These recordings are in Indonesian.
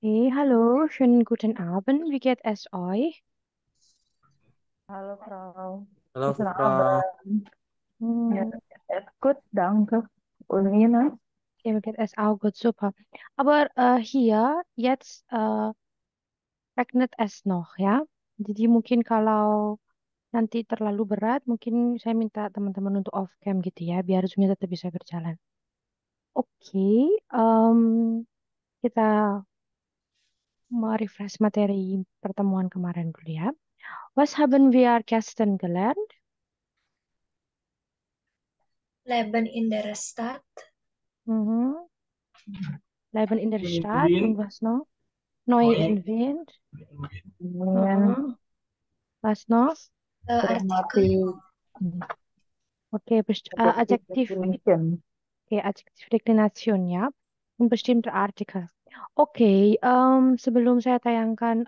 Hey, hallo, schönen guten Abend. Wie geht es euch? Hallo Frau, Halo guten Fitra. Abend. Ja, Hm, es gut, danke. Und Ihnen? okay, mir geht es auch gut, super. Aber hier jetzt regnet es noch, ya. Jadi mungkin kalau nanti terlalu berat, mungkin saya minta teman-teman untuk off cam gitu ya, biar zoomnya tetap bisa berjalan. Oke, kita merefresh materi pertemuan kemarin dulu ya. Was haben wir gestern gelernt? Leben in der Stadt. Mhm. Leben in der In Stadt und Wien, was noch? Neu oh, in Wien. Ingin Heeh. Was noch? Artikel. menikmati Okay, objektif Adjektiv. definition. Okay, Adjektiv Deklination ya. Und bestimmte Artikel. Oke, sebelum saya tayangkan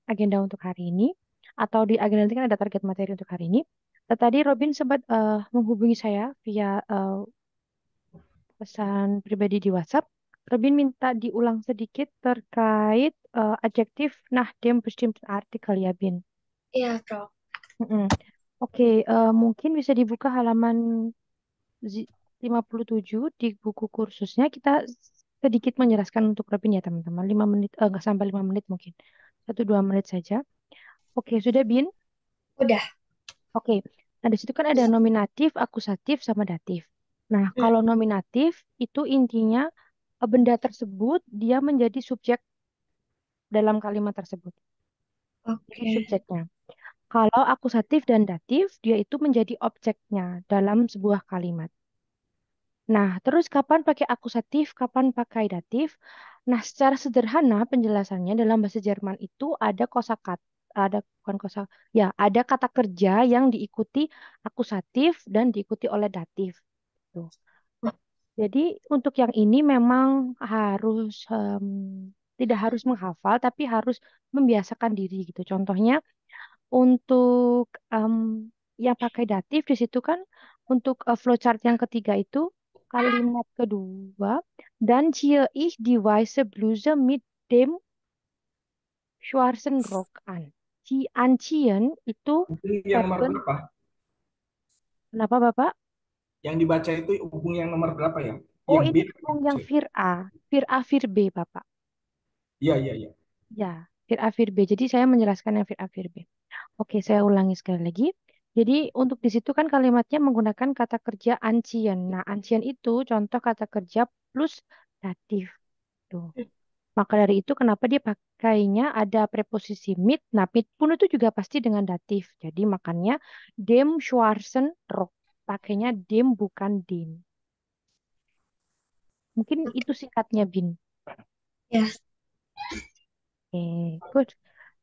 agenda untuk hari ini, atau di agenda nanti kan ada target materi untuk hari ini. Tadi Robin sempat menghubungi saya via pesan pribadi di WhatsApp. Robin minta diulang sedikit terkait adjektif nah dem bestimmte Artikel ya, Bin. Ja, Frau. Mm-mm. Oke, mungkin bisa dibuka halaman zi- 57 di buku kursusnya. Kita sedikit menjelaskan untuk Robin ya teman-teman. 5 menit, nggak sampai 5 menit mungkin. 1-2 menit saja. Oke, sudah Bin? Udah. Oke. Nah, di situ kan ada nominatif, akusatif, sama datif. Nah, Hmm, kalau nominatif itu intinya benda tersebut dia menjadi subjek dalam kalimat tersebut. Jadi Oke. subjeknya. Kalau akusatif dan datif, dia itu menjadi objeknya dalam sebuah kalimat. Nah, terus kapan pakai akusatif, kapan pakai datif? Nah, secara sederhana penjelasannya dalam bahasa Jerman itu ada kosakata, ada bukan kosa, ya, ada kata kerja yang diikuti akusatif dan diikuti oleh datif. Tuh. Jadi untuk yang ini memang harus tidak harus menghafal, tapi harus membiasakan diri gitu. Contohnya untuk yang pakai datif di situ kan untuk flowchart yang ketiga itu kalimat kedua dan ziehe ich die weiße Bluse mit dem schwarzen Rock an. Si anziehen itu itu yang nomor verben. berapa? Kenapa Bapak? Yang dibaca itu hubung yang nomor berapa ya? Oh, Yang B? ini hubung yang vir A. Vir A, vir B, Bapak. Iya, iya, iya. Ya, vir A, vir B. Jadi saya menjelaskan yang vir A, vir B. Oke, saya ulangi sekali lagi. Jadi untuk di situ kan kalimatnya menggunakan kata kerja ancien. Nah, ancien itu contoh kata kerja plus datif. Tuh. Maka dari itu kenapa dia pakainya ada preposisi mit. Nah, mit pun itu juga pasti dengan datif. Jadi makanya dem Schwarzen Rock. Pakainya dem bukan den. Mungkin itu singkatnya Bin. Ya. Oke, good.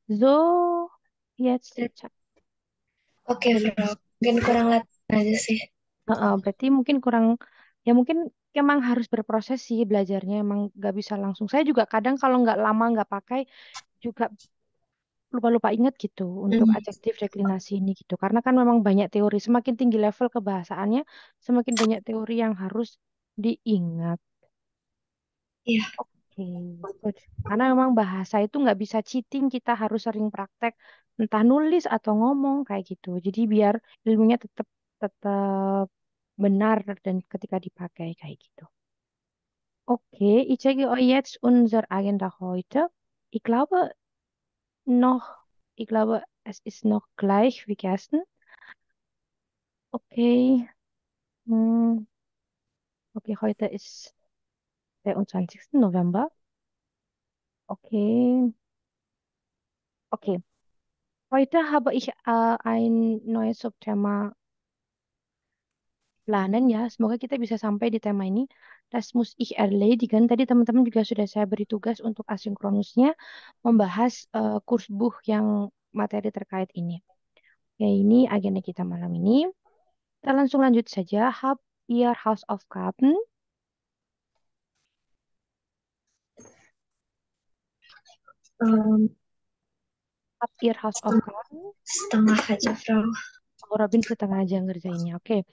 So, jetzt. Oke, Frau. Mungkin kurang latihan aja sih. Berarti mungkin kurang, ya mungkin emang harus berproses sih belajarnya, emang gak bisa langsung. Saya juga kadang kalau nggak lama nggak pakai juga lupa-lupa ingat gitu untuk Hmm, adjektif deklinasi ini gitu. Karena kan memang banyak teori, semakin tinggi level kebahasaannya, semakin banyak teori yang harus diingat. Iya. Oke, good. Karena memang bahasa itu nggak bisa cheating, kita harus sering praktek, entah nulis atau ngomong kayak gitu. Jadi biar ilmunya tetap tetap benar dan ketika dipakai kayak gitu. Okay, ich checke euch jetzt unser Agenda heute. Ich glaube ich glaube, es ist noch gleich wie gestern. Okay, hm, okay, heute ist der 21. November. Okay, okay. Heute habe ich ein neues Subthema planen ya. Semoga kita bisa sampai di tema ini. Das muss ich erledigen. Tadi teman-teman juga sudah saya beri tugas untuk asinkronusnya membahas kursbuch yang materi terkait ini. Ya, ini agenda kita malam ini. Kita langsung lanjut saja. Habt ihr Hausaufgaben? Em, Habt ihr setengah, Hausaufgaben? setengah aja, Frau. Oh, Robin setengah aja ngerjainnya. Oke.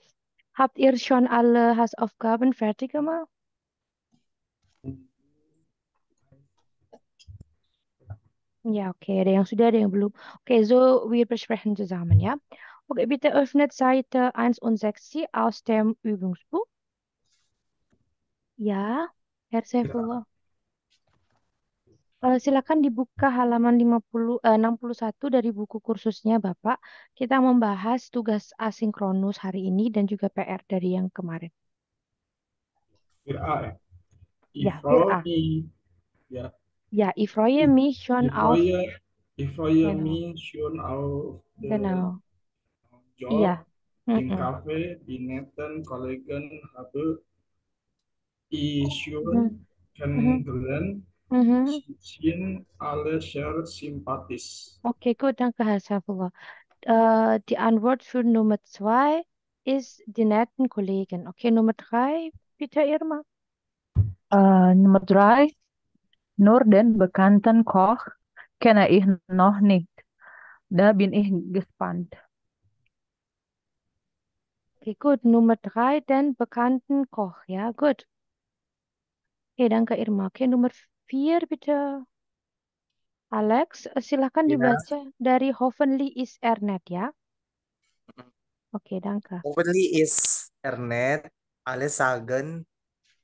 Habt ihr schon alle Hausaufgaben fertig gemacht? Ja, okay, ada yang sudah, ada yang belum. Okay, so wir besprechen zusammen, ja? Okay, bitte öffnet Seite 1 und 6 Sie aus dem Übungsbuch. Ja, Herr Kira Saifullah. Silakan dibuka halaman 61 dari buku kursusnya, Bapak. Kita membahas tugas asinkronus hari ini dan juga PR dari yang kemarin. A ya. Ich Ja, für freue A. mich, ya. Ja, ich freue Ich, mich schon ich auf. freue, ich freue Genau, mich schon auf den genau. Iya. Job im Mm-mm. Café. Die netten Kollegen habe ich Mhm. schon Mhm. kennengelernt. Mhm. Sie sind alle sehr sympathisch. Okay, gut, danke, Herr Saifullah. Die Antwort für Nummer 2 ist die netten Kollegen. Okay, Nummer 3, bitte, Irma. Nummer 3. Nur den bekannten Koch kenne ich noch nicht. Da bin ich gespannt. Okay, gut. Nummer 3, den bekannten Koch. Ja, gut. Okay, danke, Irma. Okay, Nummer 4, bitte. Alex, silakan Ja, dibaca dari Hoffentlich ist er nett, ya. Oke, danke. hoffentlich ist er nett. Alle sagen,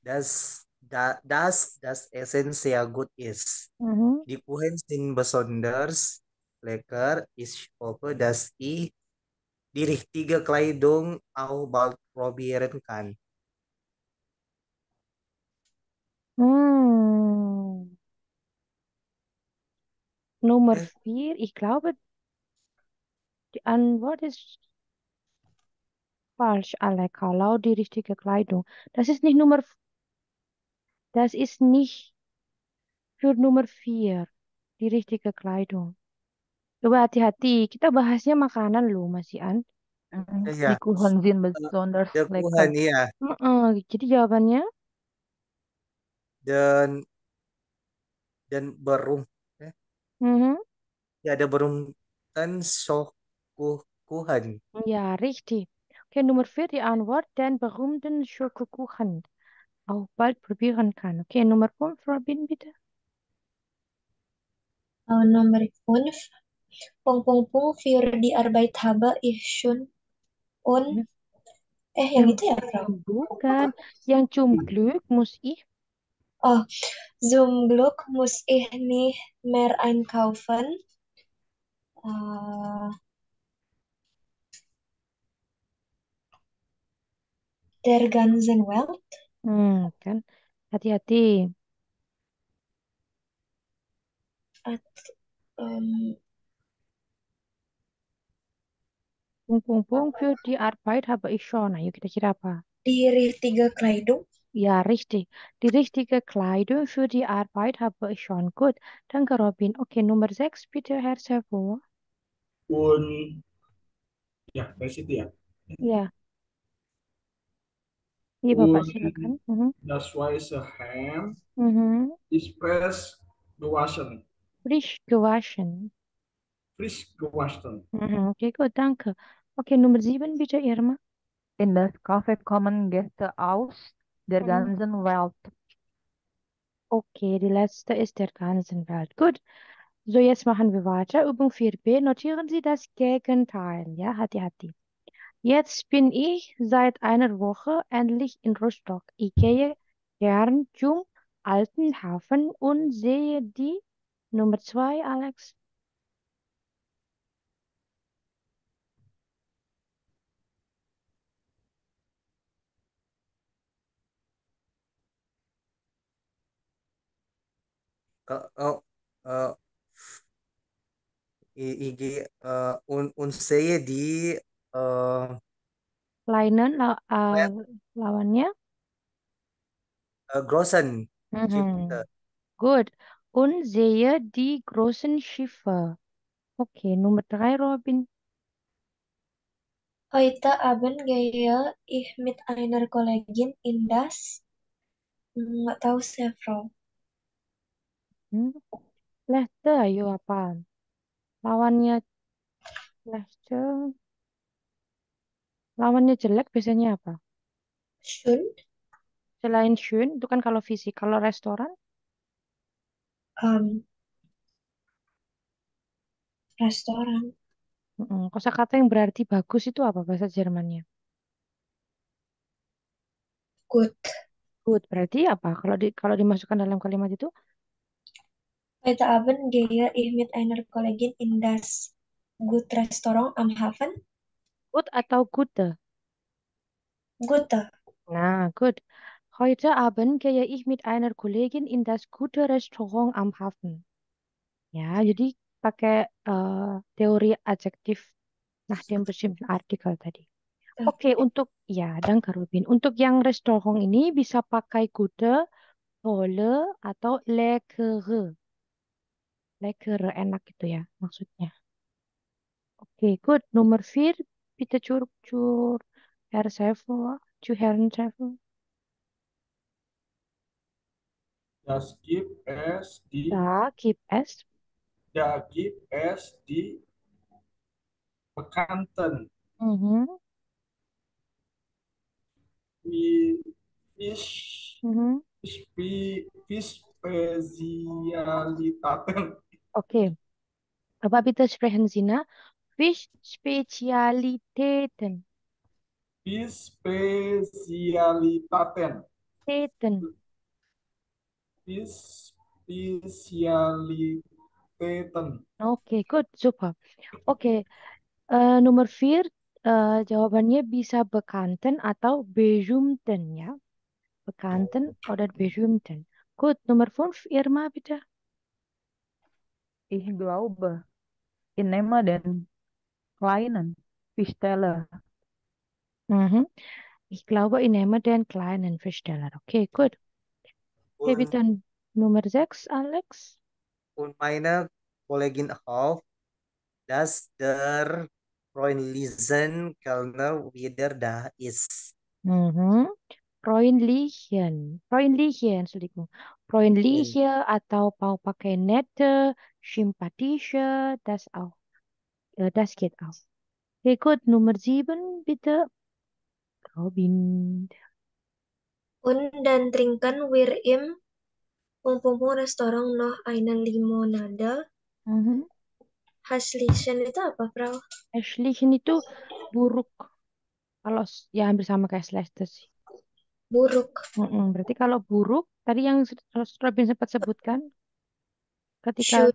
dass das Essen sehr gut ist. Mhm. Die Kuchen sind besonders lecker. Ich hoffe, dass ich die richtige Kleidung auch bald probieren kann. Hmm. Nummer Eh, 4, ich glaube, die Antwort ist falsch, alle. Kalau die richtige Kleidung. Das ist nicht Nummer, das ist nicht für Nummer 4, die richtige Kleidung. Coba hati-hati, kita bahasnya makanan loh, Mas Ian. Die ja, Kuchen sind eh, besonders der lecker. Kuchen, iya. Jadi jawabannya, Dan dan berung, eh, mhm, ya ada berumtan Kuchen. ja, richtig. Okay, Nummer 4, die Antwort, den berühmten Schokokuchen. Auch bald probieren kann. Okay, Nummer 5, Robin, bitte. Nomor 5. Pung Pung Pung für die Arbeit habe ich schon und Mhm. yang Yang itu ya, Frau? bukan, yang zum Glück muss ich. Oh, zum Glück muss ich nicht mehr einkaufen. Äh, der ganzen Welt. Kan. Hati-hati. At, ähm, Pung, pung, pung, für die Arbeit habe ich schon. Ayo kita kira apa? die richtige Kleidung. Ja, richtig. Die richtige Kleidung für die Arbeit habe ich schon. Gut. Danke, Robin. Okay, Nummer 6, bitte, Herr Servo. Und ya, dari situ ya. Ja, iya Bapak, silakan. Und Mhm. das weiße Hemd Mhm. ist gewaschen. Frisch gewaschen. Frisch gewaschen. Mhm. Okay, gut, danke. Okay, Nummer 7, bitte, Irma. In das Café kommen Gäste aus der Mhm. ganzen Welt. Okay, die letzte ist der ganzen Welt. Gut. So, jetzt machen wir weiter. Übung 4b. Notieren Sie das Gegenteil. Ja, hati-hati. Jetzt bin ich seit einer Woche endlich in Rostock. Ich gehe gern zum alten Hafen und sehe die Nummer 2, Alex. Oh, eh, IG Unseye di eh, Kleinen web lawannya. Grossen Mhm. Chipte. Gut. Und sehe die großen Schiffe. Okay, Nummer 3, Robin. Heute Abend gehe ich mit einer Kollegin in das. Nggak tahu saya, Frau. Hmm. Leicester, ayo apa? Lawannya Leicester. Lawannya jelek biasanya apa? Schön. Selain schön, itu kan kalau fisik. Kalau restoran, Ähm, restoran. Kosakata yang berarti bagus itu apa bahasa Jermannya? Good. Good berarti apa? Kalau dimasukkan dalam kalimat itu Heute Abend gehe ich mit einer Kollegin in das Gut Restaurant am Hafen. good atau gute? Gute. Nah, good. Heute Abend gehe ich mit einer Kollegin in das gute Restaurant am Hafen. Ya, jadi pakai teori adjektif nah dem bestimmten Artikel tadi. Oke, untuk ya, danke Rubin. Untuk yang restoran ini bisa pakai gute, tolle, atau lekkere. Lekkere, enak gitu ya maksudnya. Oke, good. Nomor 4, bitte zur Herr Seifel, zu Herrn Seifel. Das gibt es die, Da gibt es. da gibt es die Bekannten Mhm, wie Fisch, mhm. Fischspezialitäten. Oke, aber bitte sprechen Sie nach. Fischspezialitäten. Fischspezialitäten. Täten. Fischspezialitäten. Oke, good, super. Oke, nomor 4, jawabannya bisa bekanten atau berjumten ya. Bekanten oder berjumten. Gut, nomor 5, Irma bitte. Ich glaube, ich nehme den kleinen Fischteller. Mhm. Ich glaube, ich nehme den kleinen Versteller. Okay, gut. Okay, Und, bitte Nummer 6, Alex. und meine Kollegin hofft, dass der freundlichen Kellner wieder da ist. Mhm. Freundlichen. Freundliche, Entschuldigung. Freundliche atau mau pakai nette, sympathische, das auch. Das geht auch. Okay, gut. Nummer 7, bitte. Robin. Und dann trinken wir im Restaurant noch eine Limonade. Mhm. Hässlichen itu apa, Frau? Hässlichen itu buruk. Kalau ya hampir sama kayak Leicester sih. Buruk. Berarti kalau buruk, tadi yang Robin sempat sebutkan, ketika Schön.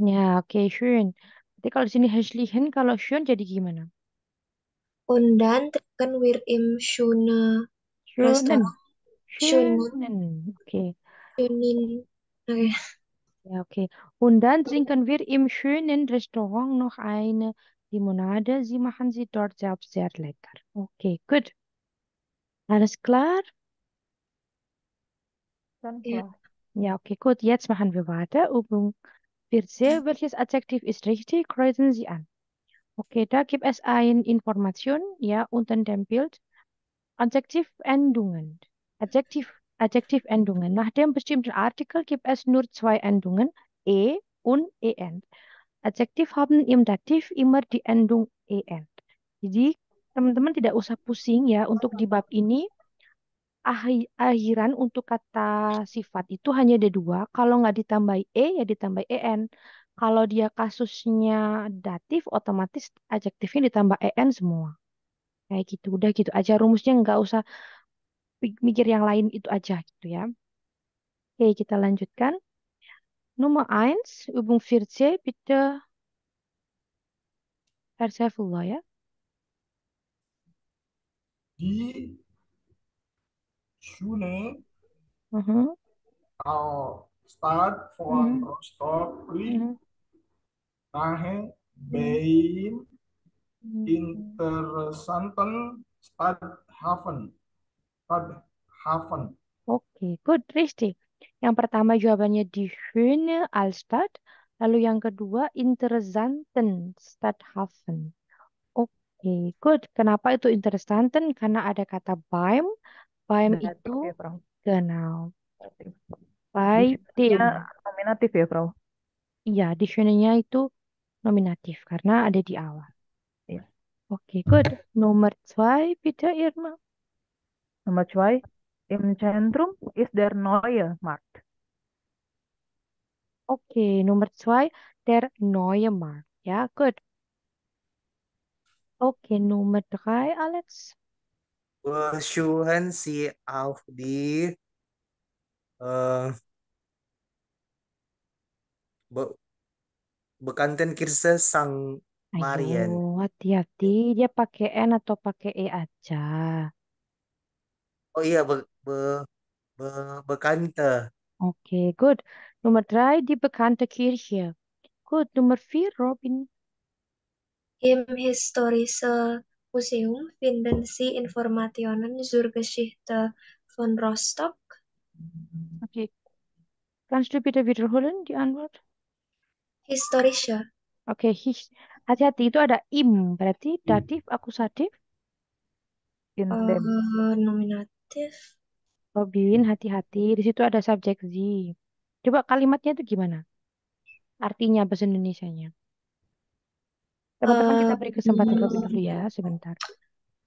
ya oke, schön. Jadi kalau di sini hässlichen, kalau schön jadi gimana? Und dann trinken wir im schönen Schönen. Restaurant. Schönen. Schönen. Oke. Schönen. Oke. Ja, okay. Und dann trinken wir im schönen Restaurant noch eine Limonade. Sie machen sie dort selbst sehr lecker. Okay, gut. Alles klar? Dann Ja. klar. Ja, okay, gut. Jetzt machen wir weiter. Übung 14. Welches Adjektiv ist richtig? Kreuzen Sie an. Okay, da gibt es eine Information, ja, unter dem Bild. Adjektivendungen. Adjektivendungen. Nach dem bestimmten Artikel gibt es nur zwei Endungen, e und en. Adjektiv haben im Dativ immer die Endung en. Jadi, teman-teman tidak usah pusing ya untuk di bab ini. Akhiran untuk kata sifat itu hanya ada dua. Kalau nggak ditambah ya ditambah en. Kalau dia kasusnya datif, otomatis adjektifnya ditambah en semua. Kayak gitu, udah gitu aja rumusnya nggak usah mikir yang lain itu aja gitu ya. Oke, kita lanjutkan. Nummer 1, Übung 14, bitte Herr Saifullah ya. Die Schule Mhm, Stadt von mhm, Rostock liegt mhm, nahe mhm, beim mhm. interessanten Stadthafen. Oke, good, richtig. Yang pertama jawabannya die schöne Altstadt, lalu yang kedua interessanten Stadthafen. Oke, good. Kenapa itu interessanten? Karena ada kata beim. Beim itu Datif ya, Frau. genau. Datif. Di Bei sininya dem. nominatif ya, Frau. Iya, die schöne-nya itu nominatif karena ada di awal. Iya. Oke, good. Nomor 2, bitte Irma. Nomor 2. Im Zentrum ist der neue Markt. Oke, nomor 2, der neue Markt. Ya, good. Oke, Nummer 3, Alex. Besuchen Sie auch die äh, Be Bekanntenkirche Sang Ayo, Marian. hati-hati. Dia pakai N atau pakai E aja. Oh iya, be, Bekannte. Oke, good. Nummer 3, die bekannte Kirche. Good. Nummer 4, Robin. Im Historische Museum finden Sie Informationen zur Geschichte von Rostock. Oke, kannst du bitte wiederholen die Antwort? Historische, Oke, hati-hati itu ada im, berarti datif, akusatif. Inden. Nominatif. Robin, hati-hati. Di situ ada subjek Z. Coba kalimatnya itu gimana? Artinya bahasa Indonesianya. Teman-teman kita Eh, beri kesempatan Robin dulu ya, sebentar.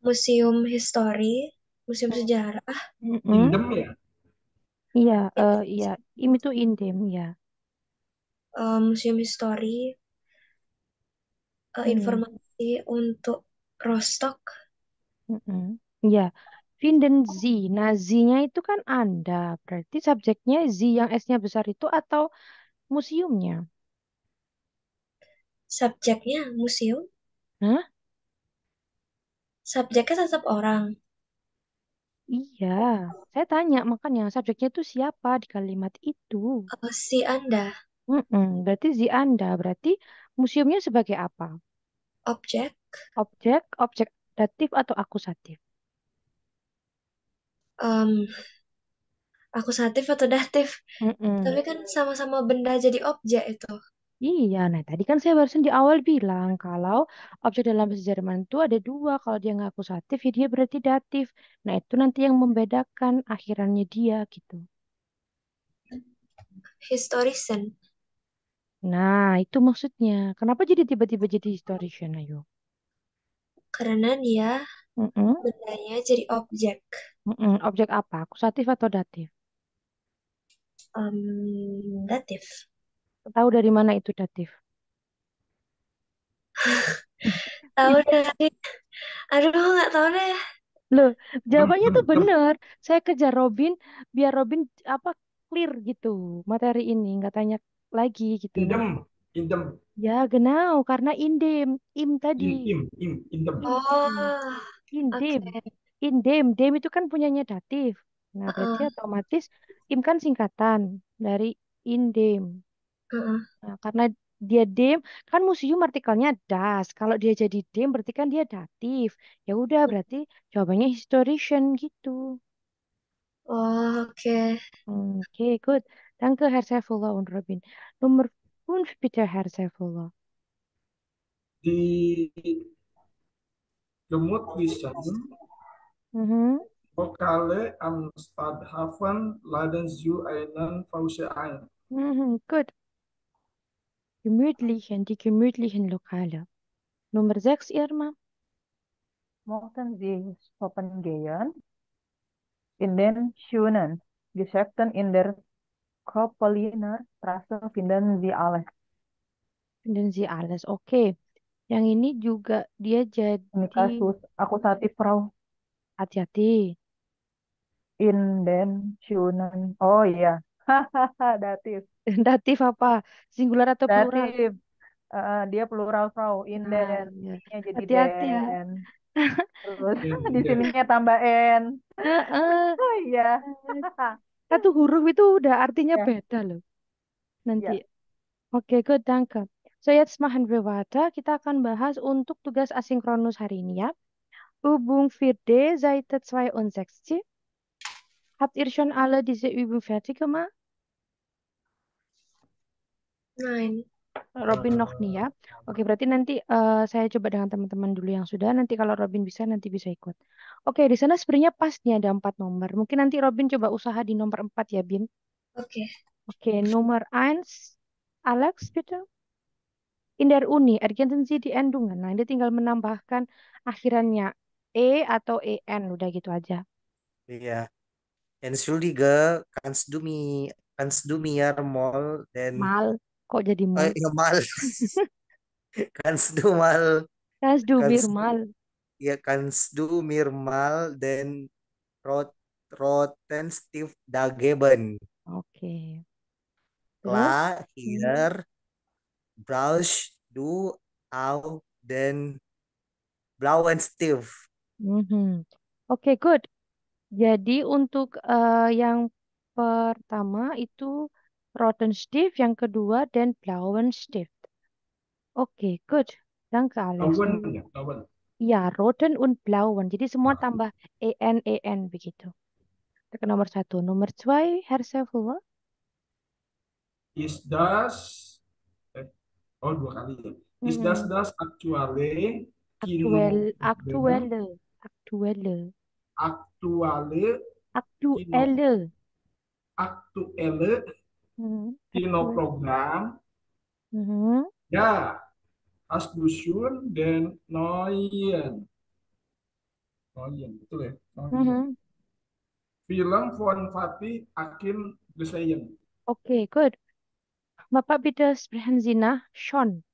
Museum Histori, Museum Sejarah, Mm-mm. Indem ya. Iya, iya. Im itu indem, ya. Museum Histori, Hmm. informasi untuk Rostock, Mm-mm. Iya. Finden Sie. Nah, Z-nya itu kan Anda. Berarti subjeknya Z yang S-nya besar itu atau museumnya? subjeknya museum, Hah? subjeknya tetap orang. Iya. Saya tanya, makanya subjeknya itu siapa di kalimat itu? Si Anda, Berarti Z Anda. Berarti museumnya sebagai apa? objek, Objek, objek datif atau akusatif? em, akusatif atau datif. Mm-mm. Tapi kan sama-sama benda jadi objek itu. Iya, nah tadi kan saya barusan di awal bilang kalau objek dalam bahasa Jerman itu ada dua. Kalau dia nggak akusatif, ya dia berarti datif. Nah itu nanti yang membedakan akhirannya dia gitu. Historischen, Nah itu maksudnya. Kenapa jadi tiba-tiba jadi historian, ayo? karena dia Mm-mm. bendanya jadi objek. Objek apa? Akusatif atau datif? Datif. Tahu dari mana itu datif? Tahu dari, aduh nggak tahu deh. Loh, Dem, jawabannya dem, tuh dem. bener. Saya kejar Robin biar Robin apa clear gitu materi ini, nggak tanya lagi gitu. Nah, Indem, indem. ya genau karena indem, im tadi, Indem. indem, Oh, indem, oke. indem, dem itu kan punyanya datif. Nah, berarti Heeh, otomatis im kan singkatan dari indem. heeh. Nah, karena dia dem, kan museum artikelnya das. Kalau dia jadi dem, berarti kan dia datif. Ya udah, berarti jawabannya historian gitu. Oh, oke. Okay, gut. Danke, Herr Saifullah und Robin. Nummer 5 bitte, Herr Saifullah. Die Gemütlichen Mhm. Lokale am Stadthafen laden zu einen Pause ein. Mhm, gut. Die gemütlichen Lokale. Nummer 6, Irma. Mochten Sie stoppen gehen? In den schönen Geschäften in der Kropoliner Straße finden Sie alles. Finden Sie alles. Oke. Yang ini juga dia Ini jadi kasus akusatif Frau. hati-hati. In den schönen. Oh iya. Hahaha, datif. Datif apa? Singular atau plural? Datif. Dia plural Frau. In Nah, den. iya. Ininya jadi Hati-hati ya. den. Terus di Den. sininya tambah n. Heeh. Oh iya. Satu huruf itu udah artinya Ya, beda loh. Nanti. ya. Oke, good, danke. So, jetzt machen wir weiter. Kita akan bahas untuk tugas asinkronus hari ini ya. Übung 4D, Seite 62. Habt ihr schon alle diese Übung fertig gemacht? Nine. Robin noch nih ya. Oke, berarti nanti saya coba dengan teman-teman dulu yang sudah. Nanti kalau Robin bisa, nanti bisa ikut. Oke, di sana sebenarnya pas nih ada 4 nomor. Mungkin nanti Robin coba usaha di nomor 4 ya, Bin. Oke. Oke, nomor 1. Alex, bitte. In der Uni ergänzen Sie die Endungen. Nah, dia tinggal menambahkan akhirannya E atau EN. Udah gitu aja. Iya. Entschuldige, kannst du mir mal den Mal. Kok jadi mal? ja, mal Kannst du mal, Kannst du mir kannst du, mal. ja, kannst du mir mal den Rot, Rottenstift da geben? Oke. Terus? Klar, Mhm. hier brauchst du auch den blauen Stift. Mhm. Oke, good. Jadi untuk yang pertama itu Rottenstift, yang kedua dan Blauenstift. Oke, good. Danke, Alex. Kawan ya, kawan. Ya, Roten und Blauen. Jadi semua Nah, tambah en begitu. Itu ke nomor satu. Nomor dua, Herr Sevilla. is das, eh, oh dua kali ya. Is Mm-mm. das actuale Aktuell, kinoproblem, aktuelle, actuale kino, aktuelle. aktuelle Aktuell. kinoprogram, Mhm. ya, hast du schon den neuen, neuen, betul ya, neuen. Mhm. Film von Fatih Akin gesehen. Oke, good. Bapak bitte sprechen Sie nach schon.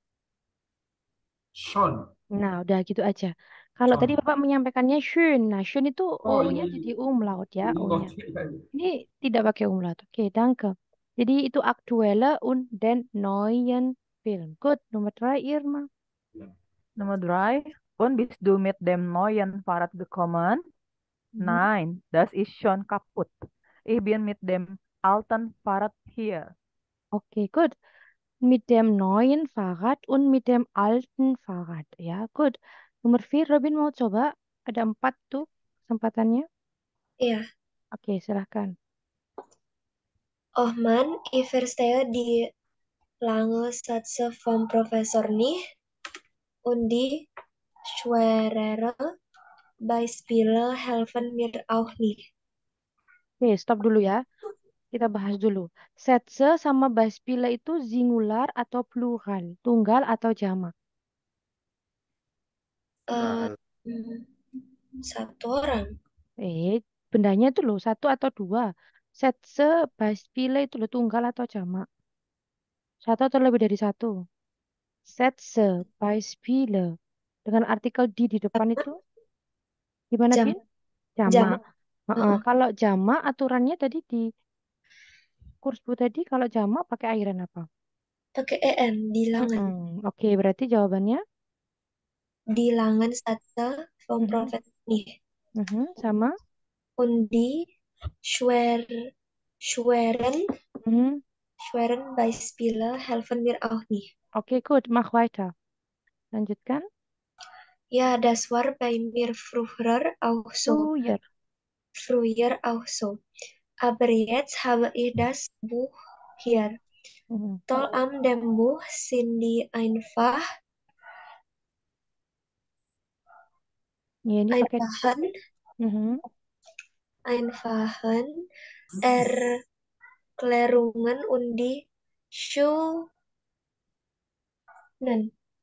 Schon, Nah, udah gitu aja. Kalau tadi schon. Bapak menyampaikannya schön. Nah, schön itu Oh O-nya iya, jadi iya. umlaut ya, Ini O-nya. lotek ya. Ini tidak pakai umlaut. Oke, danke. Jadi itu aktuelle und den neuen Film. Good. Nomor terakhir, Irma. Nummer 3. Und bist du mit dem neuen Fahrrad gekommen? Mhm. Nein, das ist schon kaputt. Ich bin mit dem alten Fahrrad hier. Oke, good. Mit dem neuen Fahrrad und mit dem alten Fahrrad. Ya, good. Nomor 4, Robin mau coba? Ada 4 tuh kesempatannya. Iya. Oke, silahkan. Oh man, ich verstehe die lange Sätze vom Professor nicht und die schwerere Beispiele helfen mir auch nicht. Oke, stop dulu ya. Kita bahas dulu. Sätze sama Beispiele itu singular atau plural, tunggal atau jamak. Eh, Plural. satu orang. Eh, bendanya itu loh, satu atau dua. Sätze, Beispiele itu loh, tunggal atau jamak. Satu atau lebih dari satu. Sätze, Beispiele. Dengan artikel di depan itu, gimana, Jam, Bin? Jamak. jamak. Heeh, Heeh. kalau jamak aturannya tadi di kursku tadi, kalau jamak pakai airan apa? Pakai en, bilangan. Oke, berarti jawabannya Bilangan Sätze vom mhm, Professor nicht. sama. Und die schwer, schweren, Mhm. schweren Beispiele helfen mir auch nicht. Oke, good. Mach weiter. Lanjutkan. Ja, das war bei mir früher auch so. Früher. Früher auch so. Aber jetzt habe ich das Buch hier. Mhm. Toll an dem Buch sind die Ya, ini pakai einfachen, mhm. einfachen Erklärungen und die schönen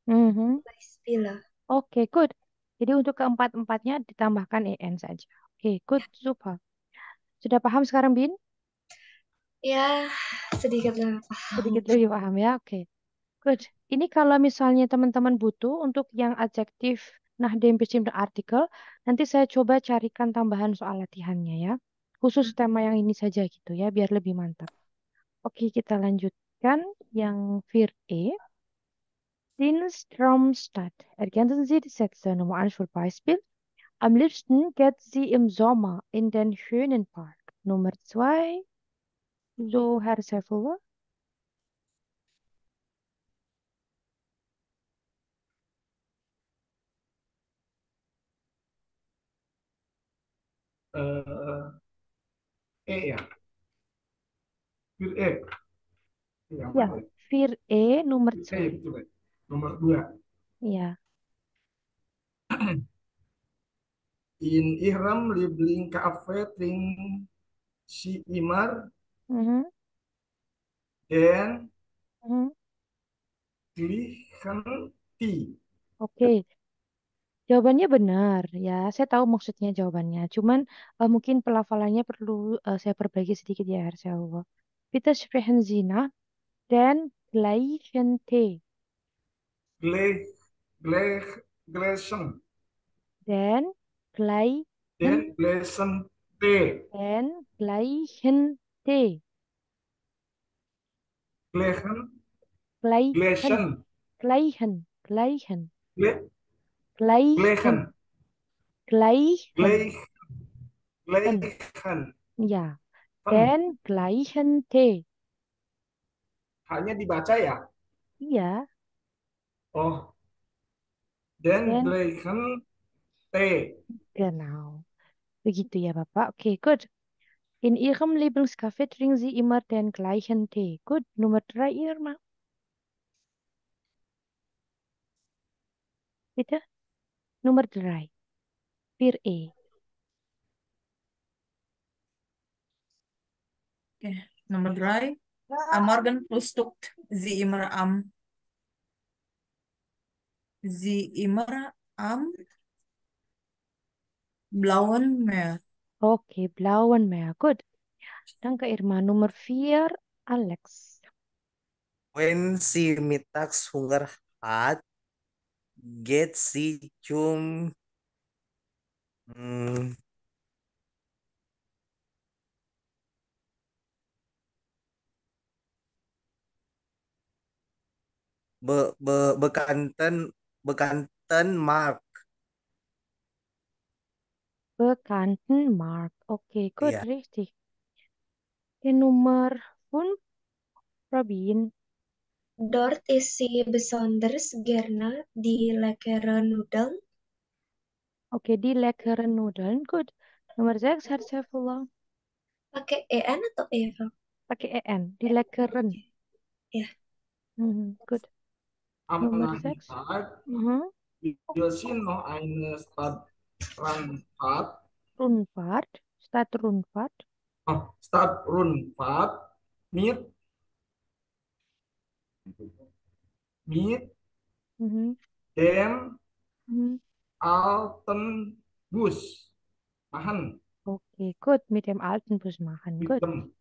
Mhm. Beispiele. Oke, good. Jadi untuk keempat-empatnya ditambahkan en saja. Oke, good. Super. Sudah paham sekarang, Bin? Ya, sedikit lah paham. Sedikit lebih paham ya. Oke. Good. Ini kalau misalnya teman-teman butuh untuk yang adjektif nah dem bestimmte artikel, nanti saya coba carikan tambahan soal latihannya ya. Khusus tema yang ini saja gitu ya, biar lebih mantap. Oke, kita lanjutkan yang vir E. Den Stromstad. Ergänzen Sie die Sätze Nummer 1 für Beispiel. Am liebsten geht sie im Sommer in den schönen Park. Nummer 2. So, Herr Sefula. Ya, fil E. Yang Ya, mana ya? vir E nomor Fil E 2. betul ya. Nomor 2. Ya. In Ihram Liebling Cafe Tring Si Imar Mhm, dan mhm. Glichen Ti. Oke, jawabannya benar ya. Saya tahu maksudnya jawabannya. Cuman mungkin pelafalannya perlu saya perbaiki sedikit ya, Herr Sefula. Bitte sprechen Sie nach den gleichen Tee. Gle, gle, Gleason. Den gleichen, Den Gleason T. den gleichen Tee. Gleason. Gleichen, Gleason. gleichen, gleichen, Gle, gleichen, Gleason. gleichen. Gle, Gleason. Ya, Hen. den gleichen Tee. Hanya dibaca ya. Iya, Oh, den den, Gleason T. genau. Begitu ya, Bapak. Oke, good. In Ihrem Lieblingscafé trinken Sie immer den gleichen Tee. Good. Nummer 3, Irma. Bitte. Nummer 3. 4E. Oke, nomor 3. Am Morgen frühstückt sie immer am blauen Meer. Oke, blauen Meer. Good. Danke, Irma. Nummer 4, Alex. When si mittags Hunger hat, geht sie zum mm, Bekannten Markt. Bekannten Markt. Oke, good. Iya. Richtig. Oke, Nummer 5, Robin. Dort ist sie besonders gerne die leckere Nudeln. Oke, die lekkere Nudeln. Good. Nummer 6, Herzefullah. Pakai EN atau E, Bro? Pakai EN. Die lekkeren. Ya. Good. Am Nummer 6. Nachmittag Mhm. will sie noch eine Stadtrundfahrt. Rundfahrt. Stadtrundfahrt. Oh, Stadtrundfahrt mit Mhm. dem Mhm. alten Bus machen. Oke, gut. Mit dem alten Bus machen. Mit Gut. dem.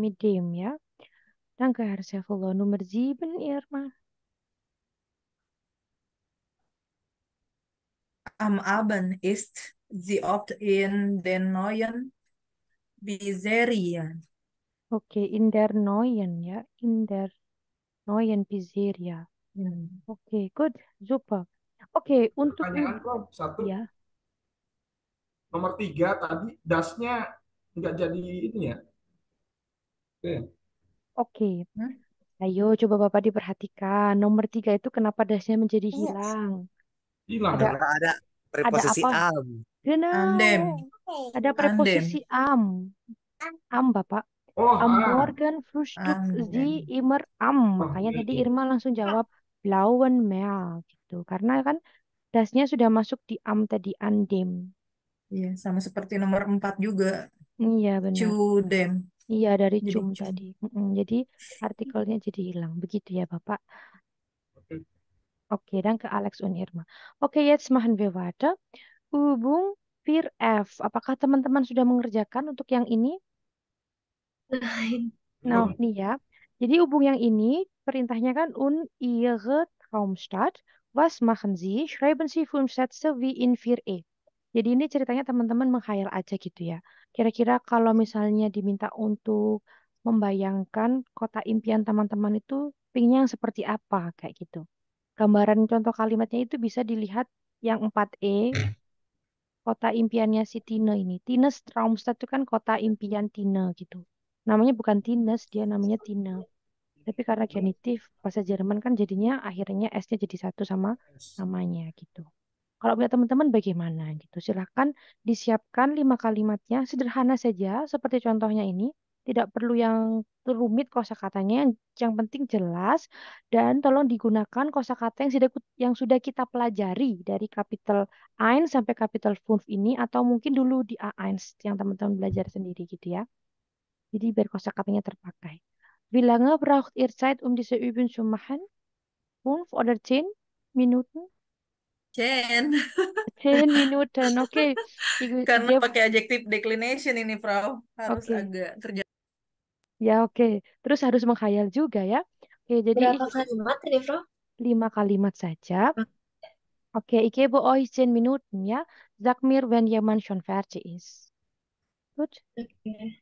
Mit dem, ja. Danke, Herr Sefullah. Nummer 7, Irma. Am Abend ist sie oft in den neuen Pizzerien. Oke, in der neuen, ja. In der neuen Pizzeria. Hmm. Oke, good. Super. Oke, untuk Pertanyaan kok satu. ya. Nomor 3 tadi dasnya nggak jadi ini ya. Oke. Oke. Hmm? Ayo, coba Bapak diperhatikan. Nomor 3 itu kenapa dasnya menjadi hilang? Hilang Ada ya. Karena ada ada preposisi apa? am. Genau. Andem. Ada Andem. preposisi am. Am, Bapak. Oh, Am Morgen Frühstück Sie Andem. immer am. Oh, Makanya iya, tadi iya. Irma langsung jawab blauen Meer gitu. Karena kan dasnya sudah masuk di am tadi andem. Iya, sama seperti nomor 4 juga. Iya, benar. Cudem. Iya, dari Jadi cum cum. tadi. Jadi artikelnya jadi hilang. Begitu ya, Bapak. Oke. Oke, danke Alex und Irma. Oke, jetzt machen wir weiter. Übung 4F. Apakah teman-teman sudah mengerjakan untuk yang ini? Nah, Belum. nih ya. Jadi hubung yang ini perintahnya kan ihre Traumstadt. Was machen Sie? Schreiben Sie fünf Sätze wie in 4E. Jadi ini ceritanya teman-teman menghayal aja gitu ya. Kira-kira kalau misalnya diminta untuk membayangkan kota impian teman-teman itu pinginnya yang seperti apa kayak gitu. Gambaran contoh kalimatnya itu bisa dilihat yang 4E, kota impiannya si Tine ini. Tines Traumstadt itu kan kota impian Tine gitu. Namanya bukan Tines, dia namanya Tine. Tapi karena genitif bahasa Jerman kan jadinya akhirnya S-nya jadi satu sama namanya gitu. Kalau punya teman-teman bagaimana gitu. Silahkan disiapkan 5 kalimatnya sederhana saja seperti contohnya ini. Tidak perlu yang rumit kosakatanya, yang penting jelas dan tolong digunakan kosakata yang sudah kita pelajari dari kapital 1 sampai kapital 5 ini atau mungkin dulu di A1 yang teman-teman belajar sendiri gitu ya. Jadi biar kosakatanya terpakai. Wie lange braucht ihr Zeit, um diese Übung zu machen? 5 oder 10 Minuten? Chen. 10 Minuten, oke. Karena Dia, pakai adjective declination ini, Frau. Harus oke. agak kerja. Ya, oke. Terus harus menghayal juga ya. Oke, jadi Berapa kalimat ini, Bro? 5 kalimat saja. Okay, ich gebe euch 10 Minuten, ja? Sag mir, wenn jemand schon fertig ist. Gut? Oke.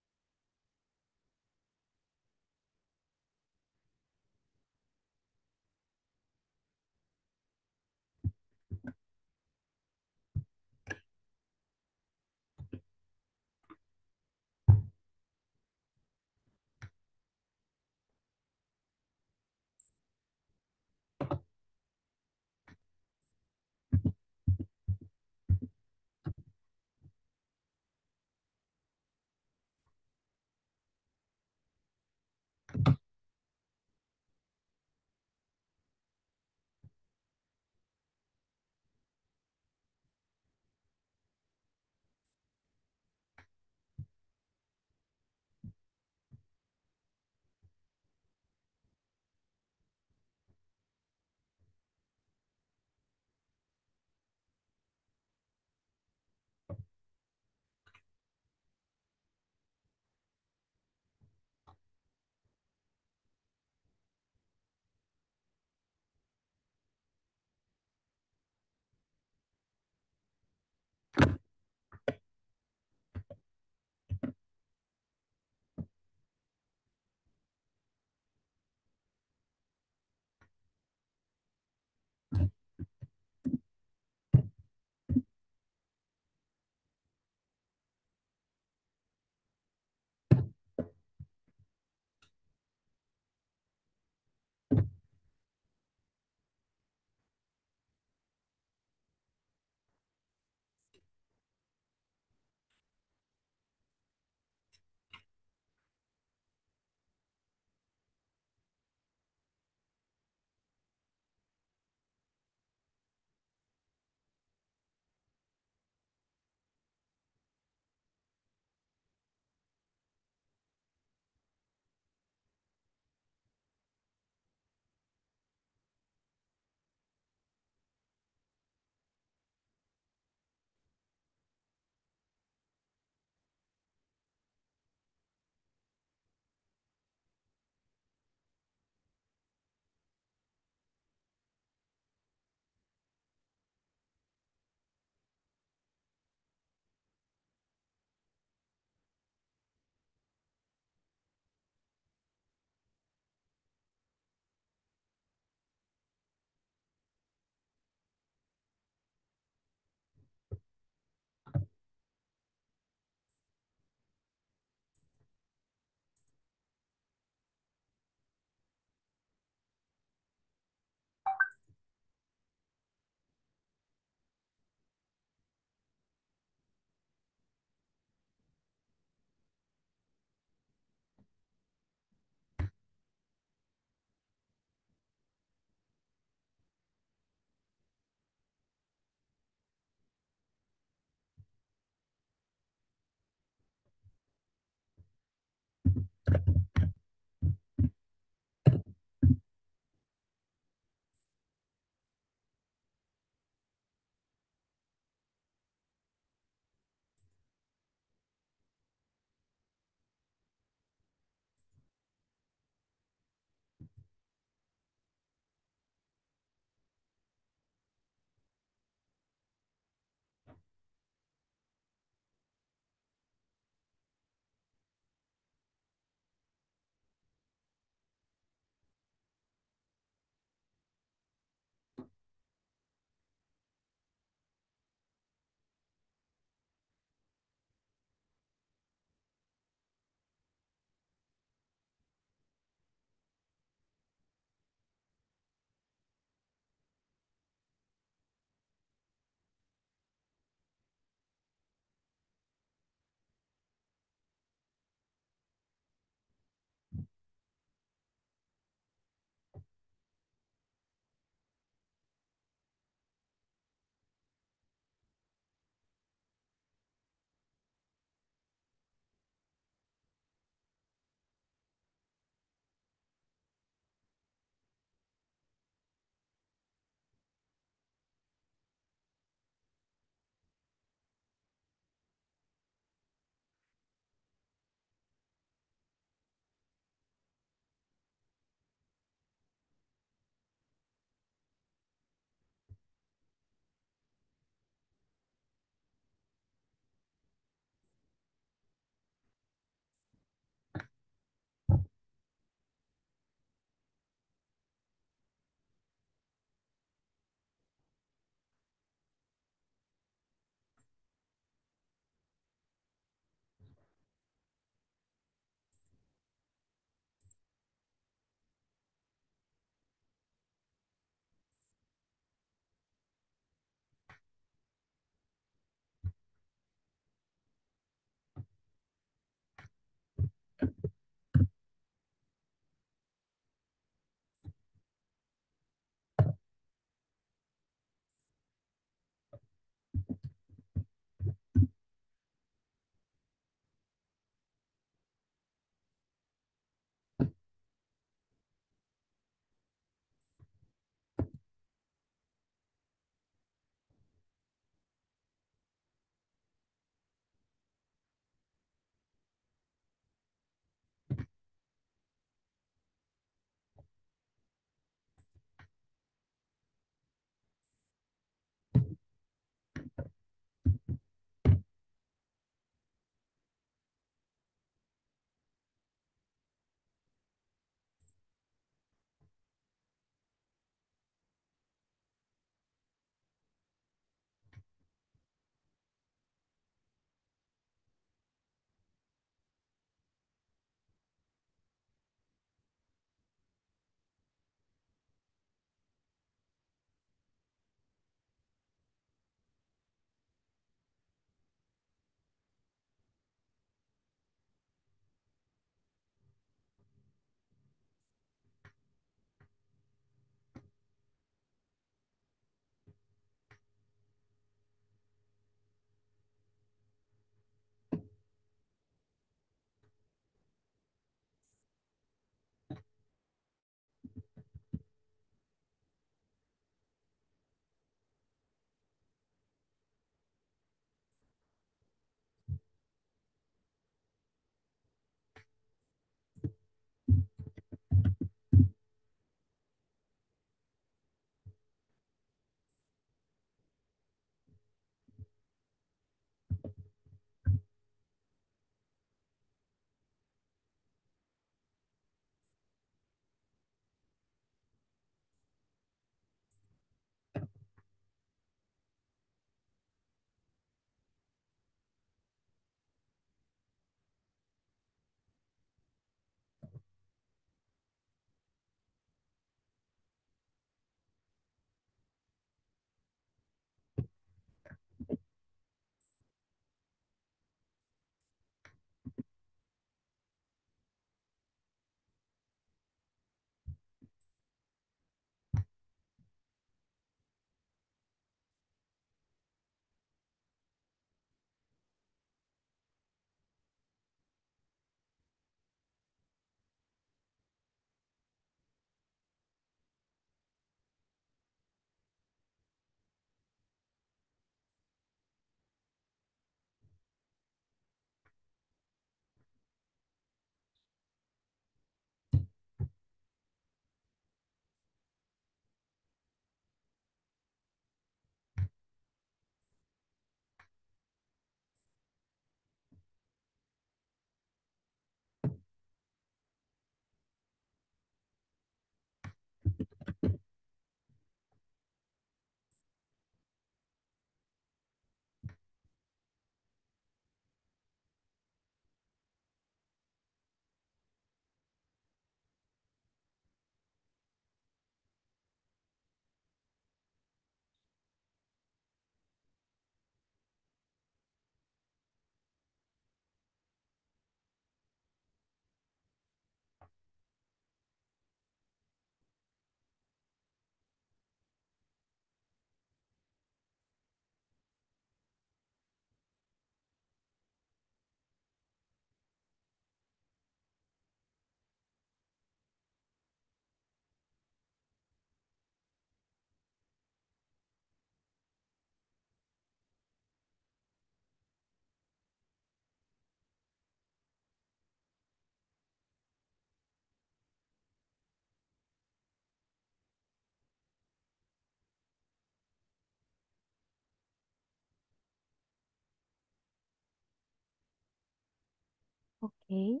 Oke.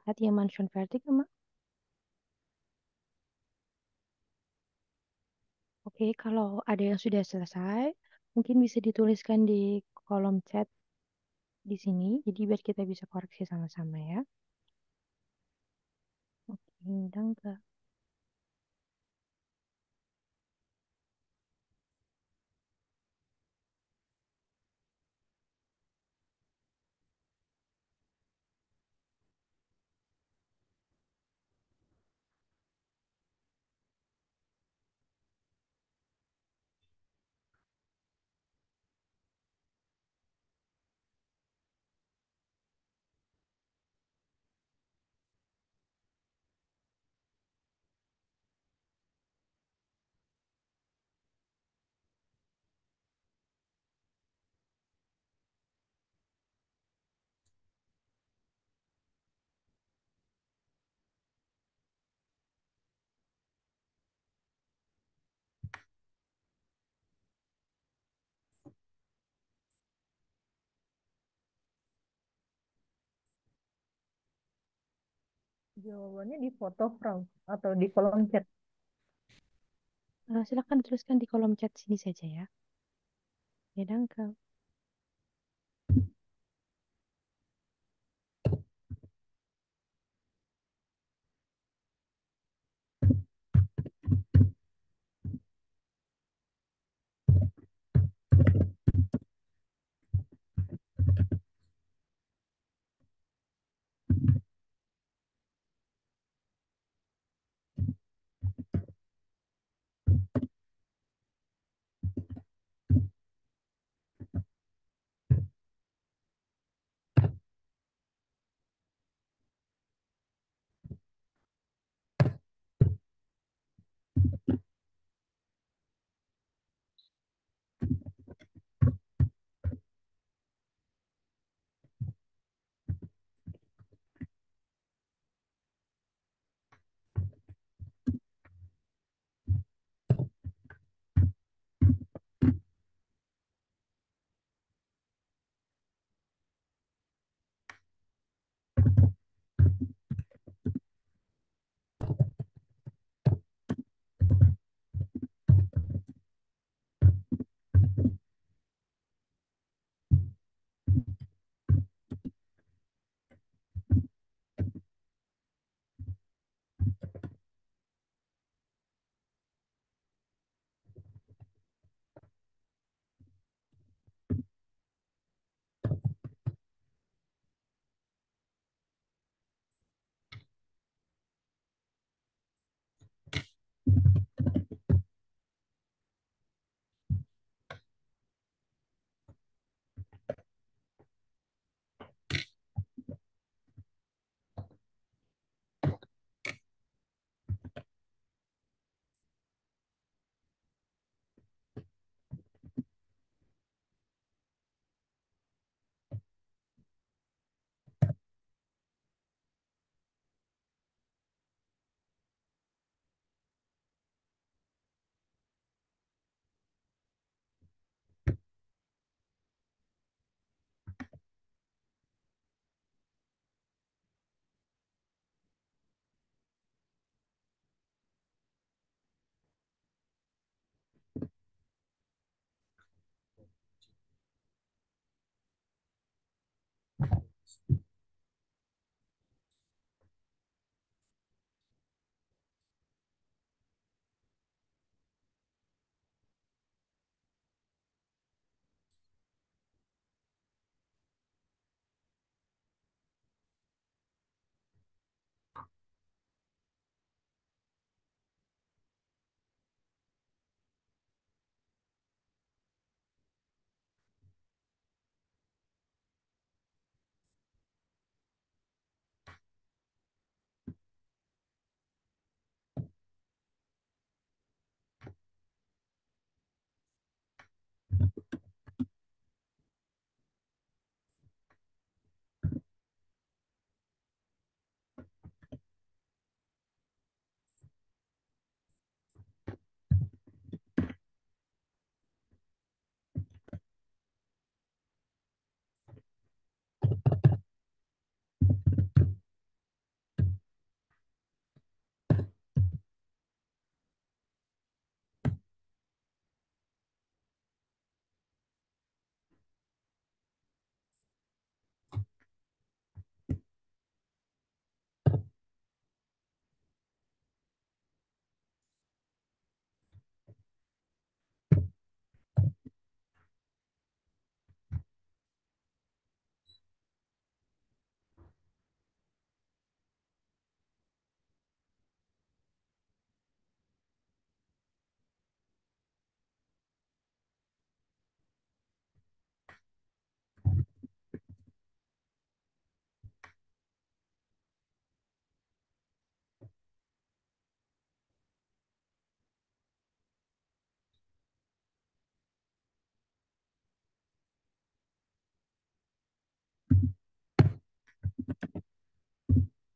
Hat jemand schon fertig gemacht? Oke, kalau ada yang sudah selesai, mungkin bisa dituliskan di kolom chat di sini. Jadi biar kita bisa koreksi sama-sama ya. Oke, danke. Jawabannya di foto, Frau, atau di kolom chat. Silakan dituliskan di kolom chat sini saja ya. Ya, danke.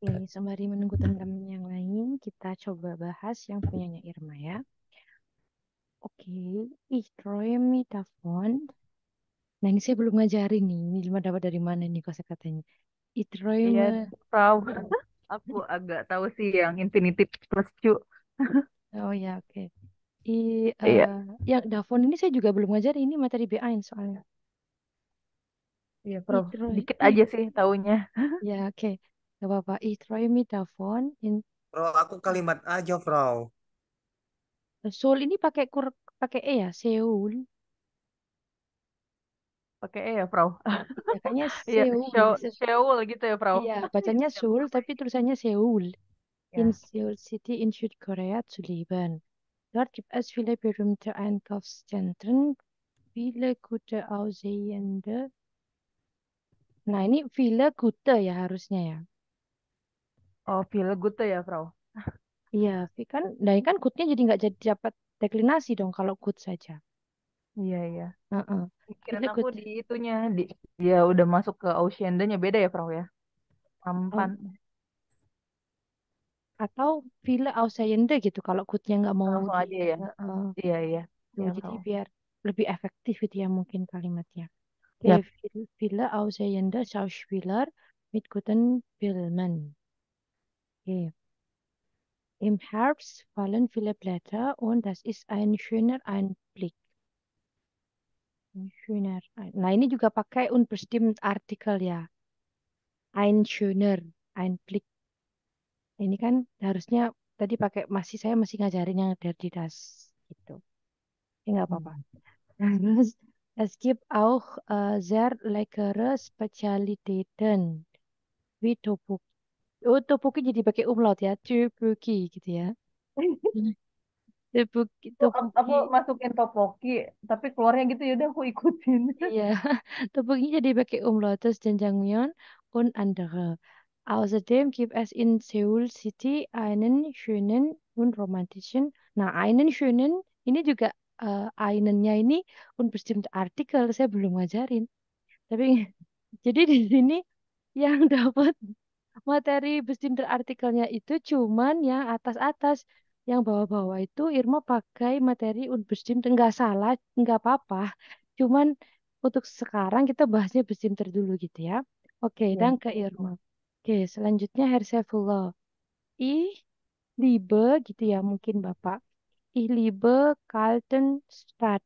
Oke, sembari menunggu teman-teman yang lain, kita coba bahas yang punyanya Irma ya. Oke, ich träume mich davon. Nah, ini saya belum ngajarin nih. Ini Irma dapat dari mana nih kosakatanya? Ich Iya, träume. Frau. Aku agak tahu sih yang infinitif plus cu. Oh ya, oke. I, Iya, yang davon ini saya juga belum ngajarin. Ini materi B1 soalnya. iya, Frau. Ich träume. Dikit aja sih taunya. Ya, oke. Gak apa-apa. Ich träume mich davon in Bro, aku kalimat aja, bro. Seoul ini pakai E ya, Seoul. Pakai E ya, Frau. Ya, kayaknya Iya, Seoul. Seoul gitu ya, Frau. Iya, bacanya Yang Seoul pakai tapi tulisannya Seoul. In ya. Seoul City in Südkorea zu leben. Dort gibt es viele berühmte Einkaufszentren, viele gute aussehende. Nah, ini viele gute ya harusnya ya. Oh, feel good tuh ya, Frau. Iya, kan, nah ini kan goodnya jadi nggak jadi dapat deklinasi dong kalau good saja. Iya, iya. Heeh. Pikiran Viele aku gute di itunya dia udah masuk ke Oceania beda ya, Frau ya. Tampan. au- atau viele aussehende gitu kalau goodnya nggak mau Langsung di. aja ya. Heeh. Iya, iya. Tuh, Ya, jadi Frau. biar lebih efektif itu ya mungkin kalimatnya. Oke, Yap. viele aussehende Schauspieler mit guten Filmen. Oke. Im Herbst fallen viele Blätter und das ist ein schöner Einblick. Ein schöner Nah, ini juga pakai unbestimmt Artikel ya. Ein schöner Einblick. Ini kan harusnya tadi pakai saya masih ngajarin yang dari das gitu. Ya nggak apa-apa. Hmm. Terus es gibt auch sehr leckere Spezialitäten wie Tteokbokki. Oh, tteokbokki jadi pakai umlaut ya. Tteokbokki gitu ya. Tteokbokki, Aku tteokbokki. masukin topoki, tapi keluarnya gitu ya udah aku ikutin. Iya, tteokbokki jadi pakai umlaut terus Jjajangmyeon und andere. Außerdem gibt es in Seoul City einen schönen und romantischen. Nah, einen schönen ini juga einennya ini unbestimmte Artikel saya belum ngajarin. Tapi jadi di sini yang dapat materi bestimmte artikelnya itu cuman yang atas-atas. Yang bawah-bawah itu Irma pakai materi unbestimmte. Nggak salah, nggak apa-apa. Cuman untuk sekarang kita bahasnya bestimmte dulu gitu ya. Oke, dan Ya. ke Irma. Oke, selanjutnya Herr Saifullah. Ih, liebe gitu ya mungkin Bapak. Ich liebe kalten Stadt.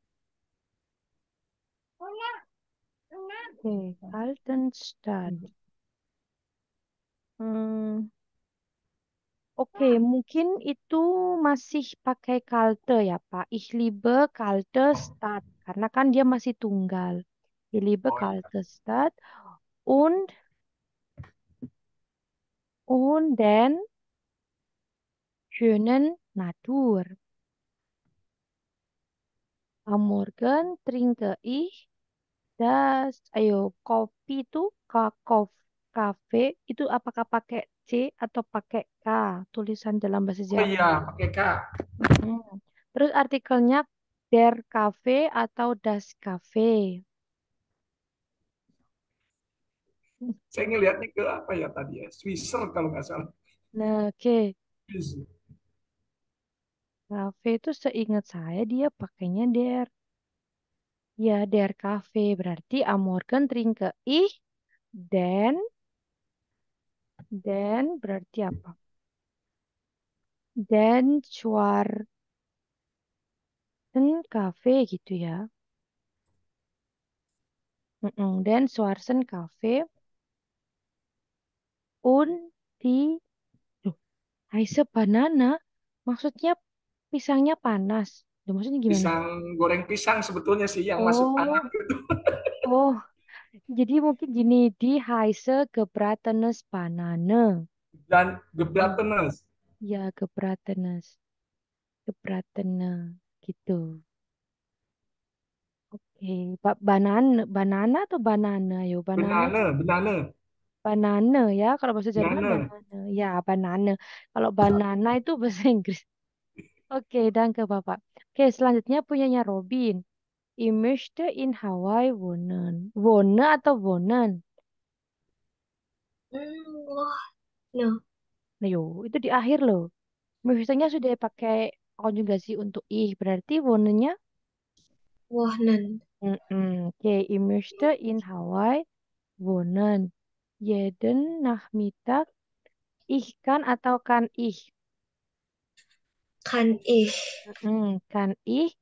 Oke, kalten Stadt. Hmm, Oke, mungkin itu masih pakai kalte ya, Pak. Ich liebe kalte Stadt. Karena kan dia masih tunggal. Ich liebe Oh iya. kalte Stadt. Und, und den schönen Natur. Am Morgen trinke ich ayo, kopi itu, kafe, itu apakah pakai C atau pakai K? Tulisan dalam bahasa Oh iya, Jerman. pakai K. Mm-mm. Terus artikelnya Der Cafe atau Das Cafe. Saya ngelihatnya ke apa ya tadi ya? Swisser kalau nggak salah. Nah, oke. Swiss. Cafe itu seingat saya dia pakainya Der. Ya, Der Cafe. Berarti am Morgen trinke ich dan berarti apa? Dan Schwarzen Cafe gitu ya. Dan Schwarzen Cafe und die Loh, heiße Banana. Maksudnya pisangnya panas. Loh, maksudnya gimana? Pisang goreng pisang sebetulnya sih yang masuk anak Oh, oh, jadi mungkin gini di heiße gebratenes Banane. dan Oh, gebratenes. ya gebratene gitu. Oke, banana atau banana? Yo, banana, Benane, benane, banana ya. Kalau bahasa Jerman benane. banana, ya banana. Kalau banana itu bahasa Inggris. Oke, dan ke Bapak. Oke, selanjutnya punyanya Robin. Ich möchte in Hawaii wohnen. Wohnen atau wohnen? Wah, no. Ayo, itu di akhir loh. Möchte-nya sudah pakai konjugasi untuk ih, berarti wonennya wohnen. Oke, ich möchte in Hawaii wohnen. Jeden Nachmittag ich kan atau kan ich? Kan ich. Kan ich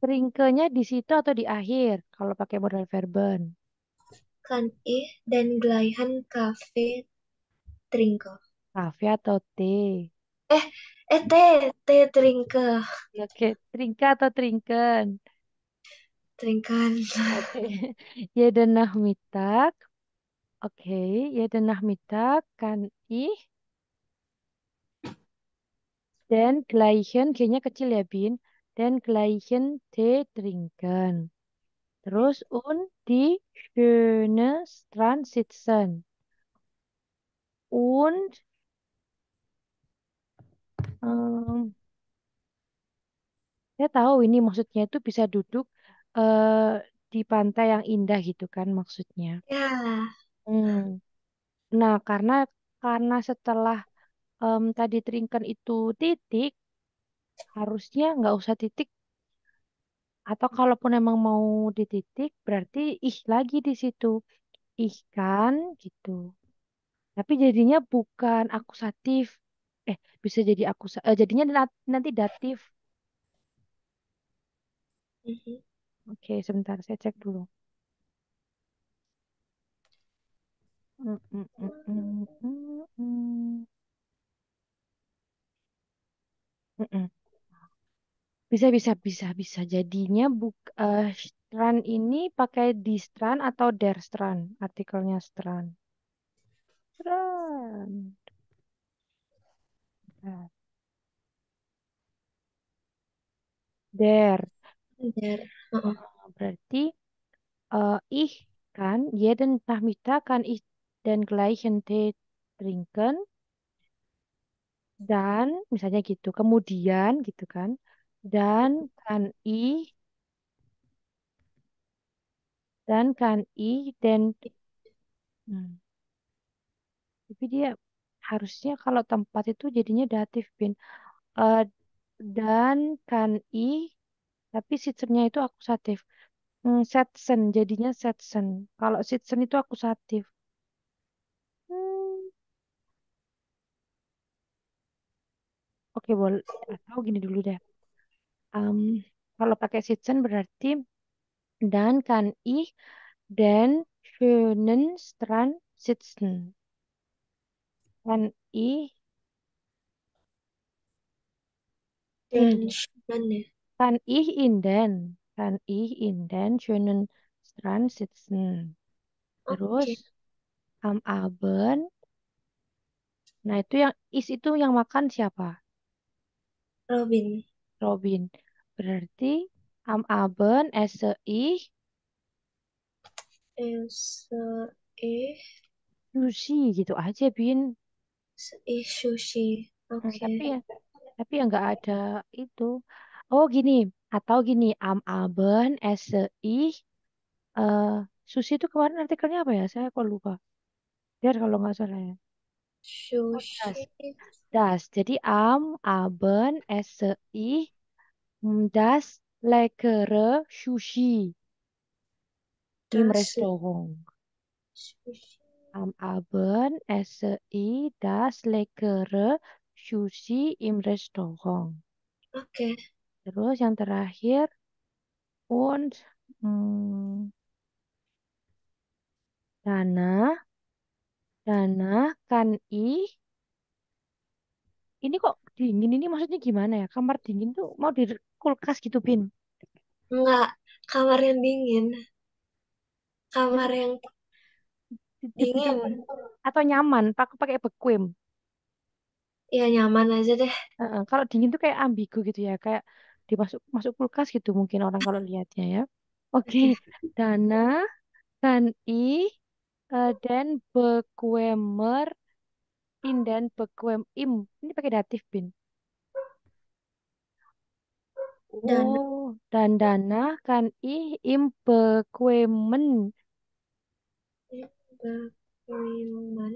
trinke-nya di situ atau di akhir kalau pakai modal verben. Kan ich den gleichen Kaffee trinken. Kafe atau teh. Eh, teh trinken. Oke, trinke atau trinken. Trinken. Oke. Jeden Nachmittag. Oke, jeden Nachmittag kan ich den gleichen, G-nya kecil ya, Bin. Den gleichen Tee trinken. Terus und die schöne Strand sitzen. Und em, saya tahu ini maksudnya itu bisa duduk di pantai yang indah gitu kan maksudnya. Ya, Hmm. Nah, karena setelah tadi trinken itu titik, harusnya nggak usah titik. Atau kalaupun emang mau dititik, berarti ih lagi di situ. Ih kan gitu. Tapi jadinya bukan akusatif. Bisa jadi jadinya nanti datif. mhm. Oke, sebentar saya cek dulu. Mm, mm, mm, mm, mm, mm. Mm, mm. Bisa. Jadinya Strand ini pakai di Strand atau der Strand. Artikelnya Strand. Strand. Nah, der. Der. Heeh. Berarti ich kan jeden Nachmittag kan ich den gleichen Tee trinken dan misalnya gitu. Kemudian gitu kan. Dan kan ich dan hmm, tapi dia harusnya kalau tempat itu jadinya datif bin. Eh, dan kan ich tapi sitsennya itu akusatif. Setsen jadinya setsen. Kalau sitsen itu akusatif. Hmm, oke boleh. Atau gini dulu deh. Em, Kalau pakai sitzen berarti dan kan ich den schönen Strand sitzen. Kan ich in Den schönen ya. kan ich in den schönen Strand sitzen. Oke, Terus am Abend. Nah, itu yang is itu yang makan siapa? Robin. Robin. Berarti am Abend esse ich Es eh sushi gitu aja, Bin. sushi. Hmm, Oke. tapi ya nggak ada itu. Oh gini, atau gini, am Abend esse ich eh sushi itu kemarin artikelnya apa ya? Saya kok lupa. Biar kalau nggak salah ya. Oh, Sushi. das. Das. Jadi am Abend esse ich das leckere Sushi im Das Restaurant. sushi. Am Abend esse ich das leckere Sushi im Restaurant. Oke. Terus yang terakhir und hmm, Dana, kan ih. Ini kok dingin ini maksudnya gimana ya? Kamar dingin tuh mau di kulkas gitu, Bin. Enggak, kamar yang dingin. Ya, Kamar yang dingin. atau nyaman, pakai bequem. Ya nyaman aja deh. Kalau dingin tuh kayak ambigu gitu ya, kayak dimasuk masuk kulkas gitu mungkin orang kalau lihatnya ya. Oke, Oke. Dana, kan ih, dan bequemer dan bequem im. Ini pakai datif, Bin. Dan Oh, dan Dana kan ih im bequemen. Beriman.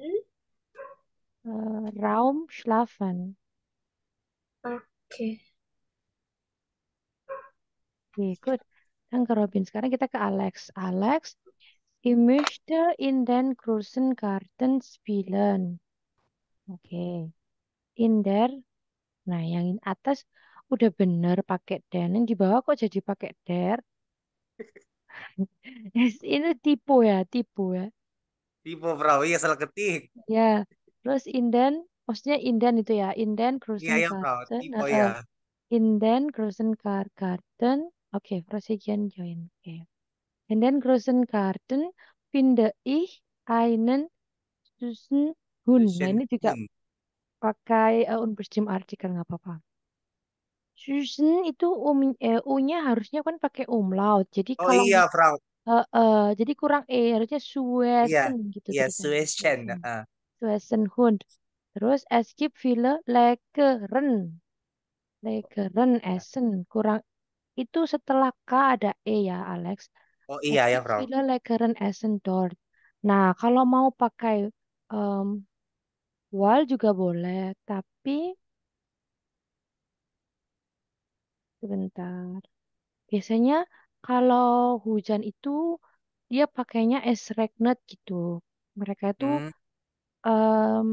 Raum schlafen. Oke. Oke, good. Dan ke Robin. Sekarang kita ke Alex. Alex, ich möchte in den großen Garten spielen. Oke. In der. Nah, yang atas udah bener pakai den. Yang di bawah kok jadi pakai der? Ini tipu ya, tipu ya. Tipe perahu ya salah ketik. Ya, terus inden, maksudnya inden itu ya, inden Iya Großen ya perahu. Garten, Tipe ya. inden Großen Garten, oke, Prosegian join, oke. Inden Großen Garten finde ich einen süßen Hund. Nah, Dusun ini juga Hun. pakai unbestimmt Artikel nggak apa-apa. Süßen itu U-nya harusnya kan pakai umlaut. Jadi Oh kalau iya perahu. jadi kurang harusnya Iya. Suesen gitu Iya tulisannya. Sueschen. Suesen. Suesenhund. Terus es gibt viele leckeren. Leckeren Essen. Kurang itu setelah K ada E ya, Alex. Oh Es iya ya gibt perahu. viele leckeren Essen dort. Nah, kalau mau pakai um, wal juga boleh, tapi sebentar. Biasanya kalau hujan itu dia pakainya es regnet gitu. Mereka itu Hmm. em,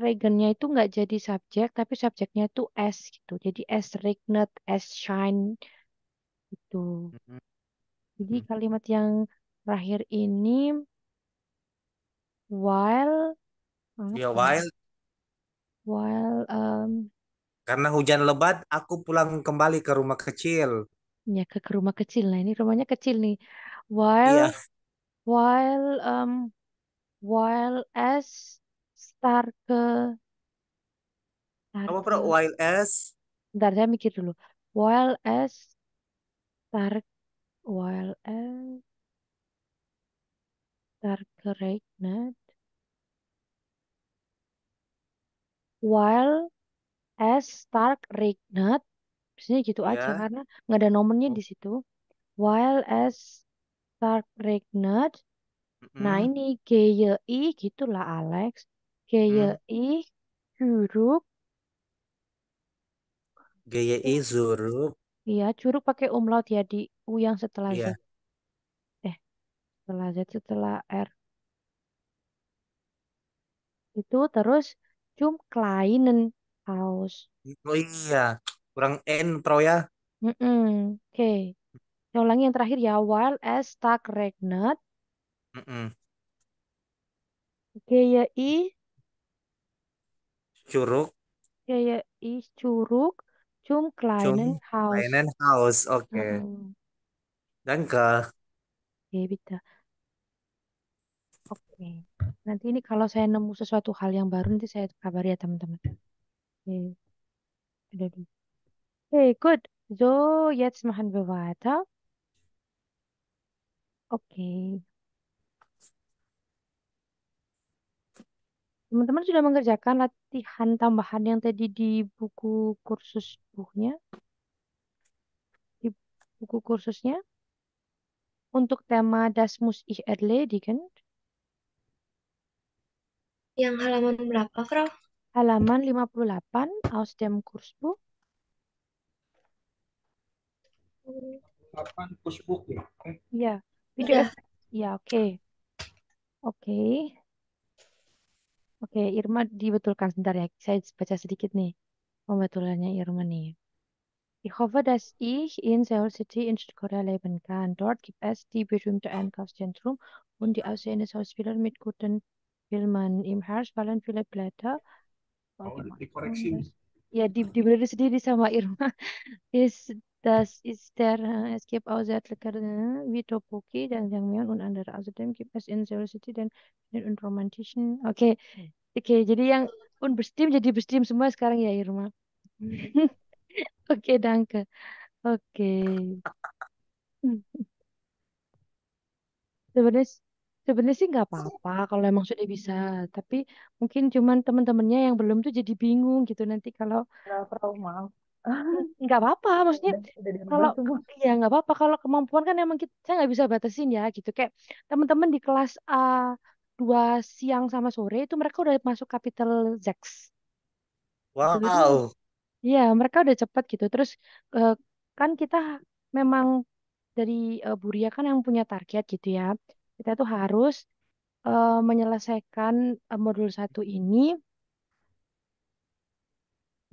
regennya itu nggak jadi subjek, tapi subjeknya itu S gitu. Jadi S regnet, S shine gitu. Hmm. Jadi Hmm. kalimat yang terakhir ini while Ya apa ya? while While karena hujan lebat aku pulang kembali ke rumah kecil. ya ke rumah kecil. Nah ini rumahnya kecil nih. While Iya. while while S start Apa ke perahu while as bentar saya mikir dulu. While S start while S start regnet while S Stark Regnet, biasanya gitu aja ya. karena nggak ada nomornya Oh. di situ. While S Stark Regnet, nah Mm-mm. ini GYI gitulah Alex. Hmm. GYI curug, GYI Zuruf. iya curug pakai umlaut ya di U yang setelah Z. Iya. Eh, setelah Z setelah R itu terus cum Kleinen Haus. Oh iya. Kurang N perahu ya. Mm-mm. Oke, saya ulangi yang terakhir ya. While S Stark Regnet, Mm-mm. GYI Curug. kayak curug, cum Cum kleinen Haus. Layanan house. Oke. Heeh. Dan ke Oke, bisa. Oke. Nanti ini kalau saya nemu sesuatu hal yang baru nanti saya kabari ya teman-teman. Oke, udah dulu. Oke, good. So, jetzt machen wir weiter. Oke. Teman-teman sudah mengerjakan latihan tambahan yang tadi di buku kursus bukunya, di buku kursusnya untuk tema Das muss ich erledigen, Yang halaman berapa, Frau? halaman 58 aus dem Kursbuch. Hmm, 8 pushbook ya. Ya, PDF. Udah. Ya, oke. Oke. Oke, Irma dibetulkan sebentar ya. Saya baca sedikit nih pembetulannya Irma nih. Ich hoffe, dass ich in Seoul City in Südkorea leben kann. Dort gibt es die berühmte Einkaufszentrum und die aussehende Schauspieler mit guten Filmen. Im Herbst fallen viele Blätter. Oh, Bagaimana? dikoreksi nih. Ya, diberi sendiri sama Irma. Ist, das ist der, es gibt auch sehr leckere wie Tteokbokki dan Jangmyeon und andere. Außerdem gibt es in Seoul City den romantischen. Oke, oke. Jadi yang unbestim jadi bestim semua sekarang ya Irma. Oke, danke. Oke. Sebenarnya sebenarnya sih nggak apa-apa kalau emang sudah bisa. Tapi mungkin cuman teman-temannya yang belum tuh jadi bingung gitu nanti kalau Nah, perahu maaf. nggak apa-apa. Maksudnya Udah kalau dihafal semua. ya nggak apa-apa kalau kemampuan kan emang kita saya nggak bisa batasin ya gitu. Kayak teman-teman di kelas A 2 siang sama sore itu mereka udah masuk capital Zex. Gitu. Itu Wow. iya, mereka udah cepet gitu. Terus eh, kan kita memang dari Buria kan yang punya target gitu ya. Kita tuh harus menyelesaikan modul 1 ini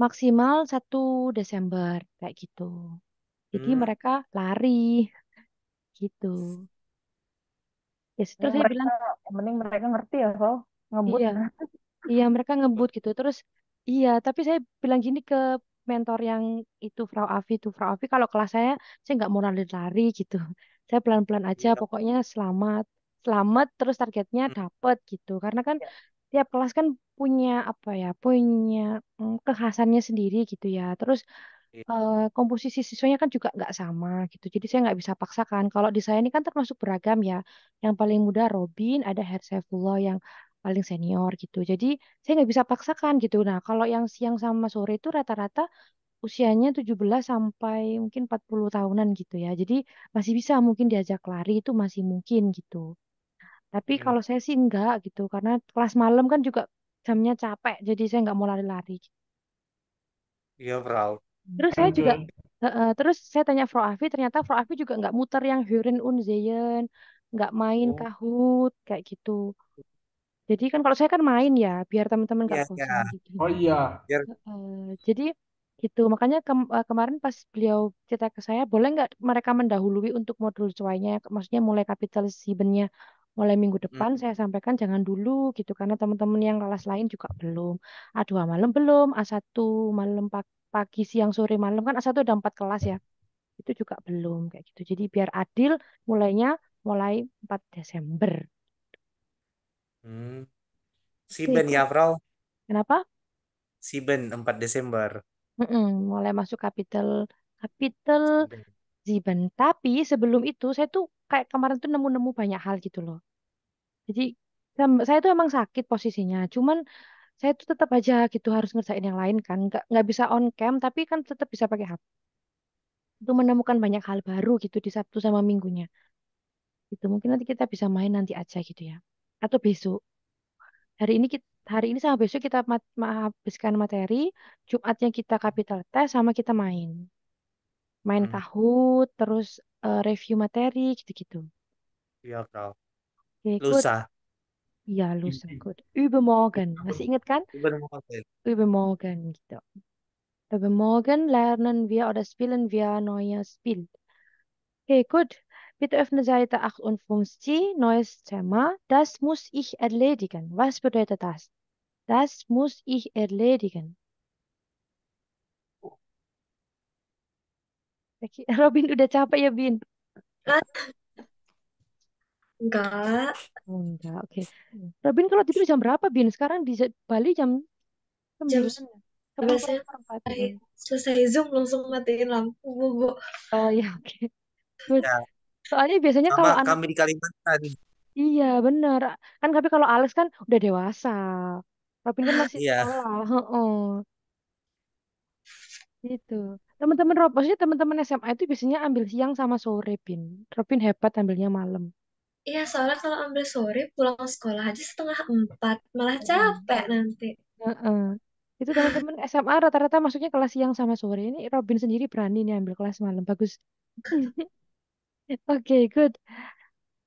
maksimal 1 Desember kayak gitu. Jadi Hmm. mereka lari gitu. Ya, terus Yang saya mereka, bilang, yang penting mereka ngerti ya, Val. Ngebut. iya, iya mereka ngebut gitu. Terus iya, tapi saya bilang gini ke mentor yang itu Frau Afi itu, Frau Afi kalau kelas saya nggak mau lari-lari gitu. Saya pelan-pelan aja, Iya. pokoknya selamat, selamat terus targetnya Hmm. dapet gitu. Karena kan tiap kelas kan punya apa ya, punya kekhasannya sendiri gitu ya. Terus Iya. komposisi siswanya kan juga nggak sama gitu. Jadi saya nggak bisa paksakan. Kalau di saya ini kan termasuk beragam ya. Yang paling muda Robin, ada Hersaifullah yang paling senior gitu. Jadi saya nggak bisa paksakan gitu. Nah, kalau yang siang sama sore itu rata-rata usianya 17 sampai mungkin 40 tahunan gitu ya. Jadi masih bisa mungkin diajak lari itu masih mungkin gitu. Tapi Hmm. kalau saya sih enggak gitu. Karena kelas malam kan juga jamnya capek. Jadi saya nggak mau lari-lari. Iya, Bro. Terus saya juga terus saya tanya Fro Afi, ternyata Fro Afi juga nggak muter yang Hurin und Zeyen, nggak main Oh, Kahoot kayak gitu. Jadi kan kalau saya kan main ya, biar teman-teman iya, nggak iya. bosan gitu. Oh iya, Biar Jadi gitu, makanya kemarin pas beliau cerita ke saya, boleh nggak mereka mendahului untuk modul cuainya, maksudnya mulai capital sebennya mulai minggu hmm. depan, saya sampaikan jangan dulu gitu, karena teman-teman yang kelas lain juga belum. A2 malam belum, A1 malam pagi, siang, sore, malam kan A1 ada 4 kelas ya, itu juga belum kayak gitu. Jadi biar adil, mulainya mulai 4 Desember. Hmm. Oke, Siben good. ya, Bro. Kenapa? Siben 4 Desember. Mulai masuk capital capital Siben. Ziban. Tapi sebelum itu saya tuh kayak kemarin tuh nemu-nemu banyak hal gitu loh. Jadi saya tuh emang sakit posisinya. Cuman saya tuh tetap aja gitu harus ngerjain yang lain kan. Nggak bisa on cam tapi kan tetap bisa pakai HP. Itu menemukan banyak hal baru gitu di Sabtu sama Minggunya. Gitu mungkin nanti kita bisa main nanti aja gitu ya. Atau besok. Hari ini sama besok kita habiskan materi. Jumatnya kita capital test sama kita main. Main Hmm. Kahoot, terus review materi gitu-gitu. Iya, Bro. Oke, good. Lusa. Iya, lusa. Good. Übermorgen. Masih ingat kan? Siben Mountain. Übermorgen gitu. Übermorgen lernen wir oder spielen wir neues Spiel. Okay, gut. Bitte öffne Seite 58, neues Thema. Das muss ich erledigen. Was bedeutet das? Das muss ich erledigen. Oke, Robin udah capek ya, Bin? Ah, enggak, Oh, enggak, oke. Robin kalau tidur jam berapa, Bin? Sekarang di Bali jam jam 9 ya? 10 kurang biasanya seperempat. selesai, selesai Zoom langsung matiin lampu, bobo. Oh ya, oke. Good. Ya, Soalnya biasanya sama kalau anak, kami di Kalimantan. iya bener. Kan tapi kalau Alex kan udah dewasa. Robin kan masih Iya. sekolah. Heeh, gitu. Teman-teman maksudnya teman-teman SMA itu biasanya ambil siang sama sore, Bin. Robin hebat ambilnya malam. Iya, soalnya kalau ambil sore pulang sekolah aja 3:30, malah Mm-mm. capek nanti. Heeh. Itu teman-teman SMA rata-rata masuknya kelas siang sama sore. Ini Robin sendiri berani nih ambil kelas malam. Bagus. Oke, good.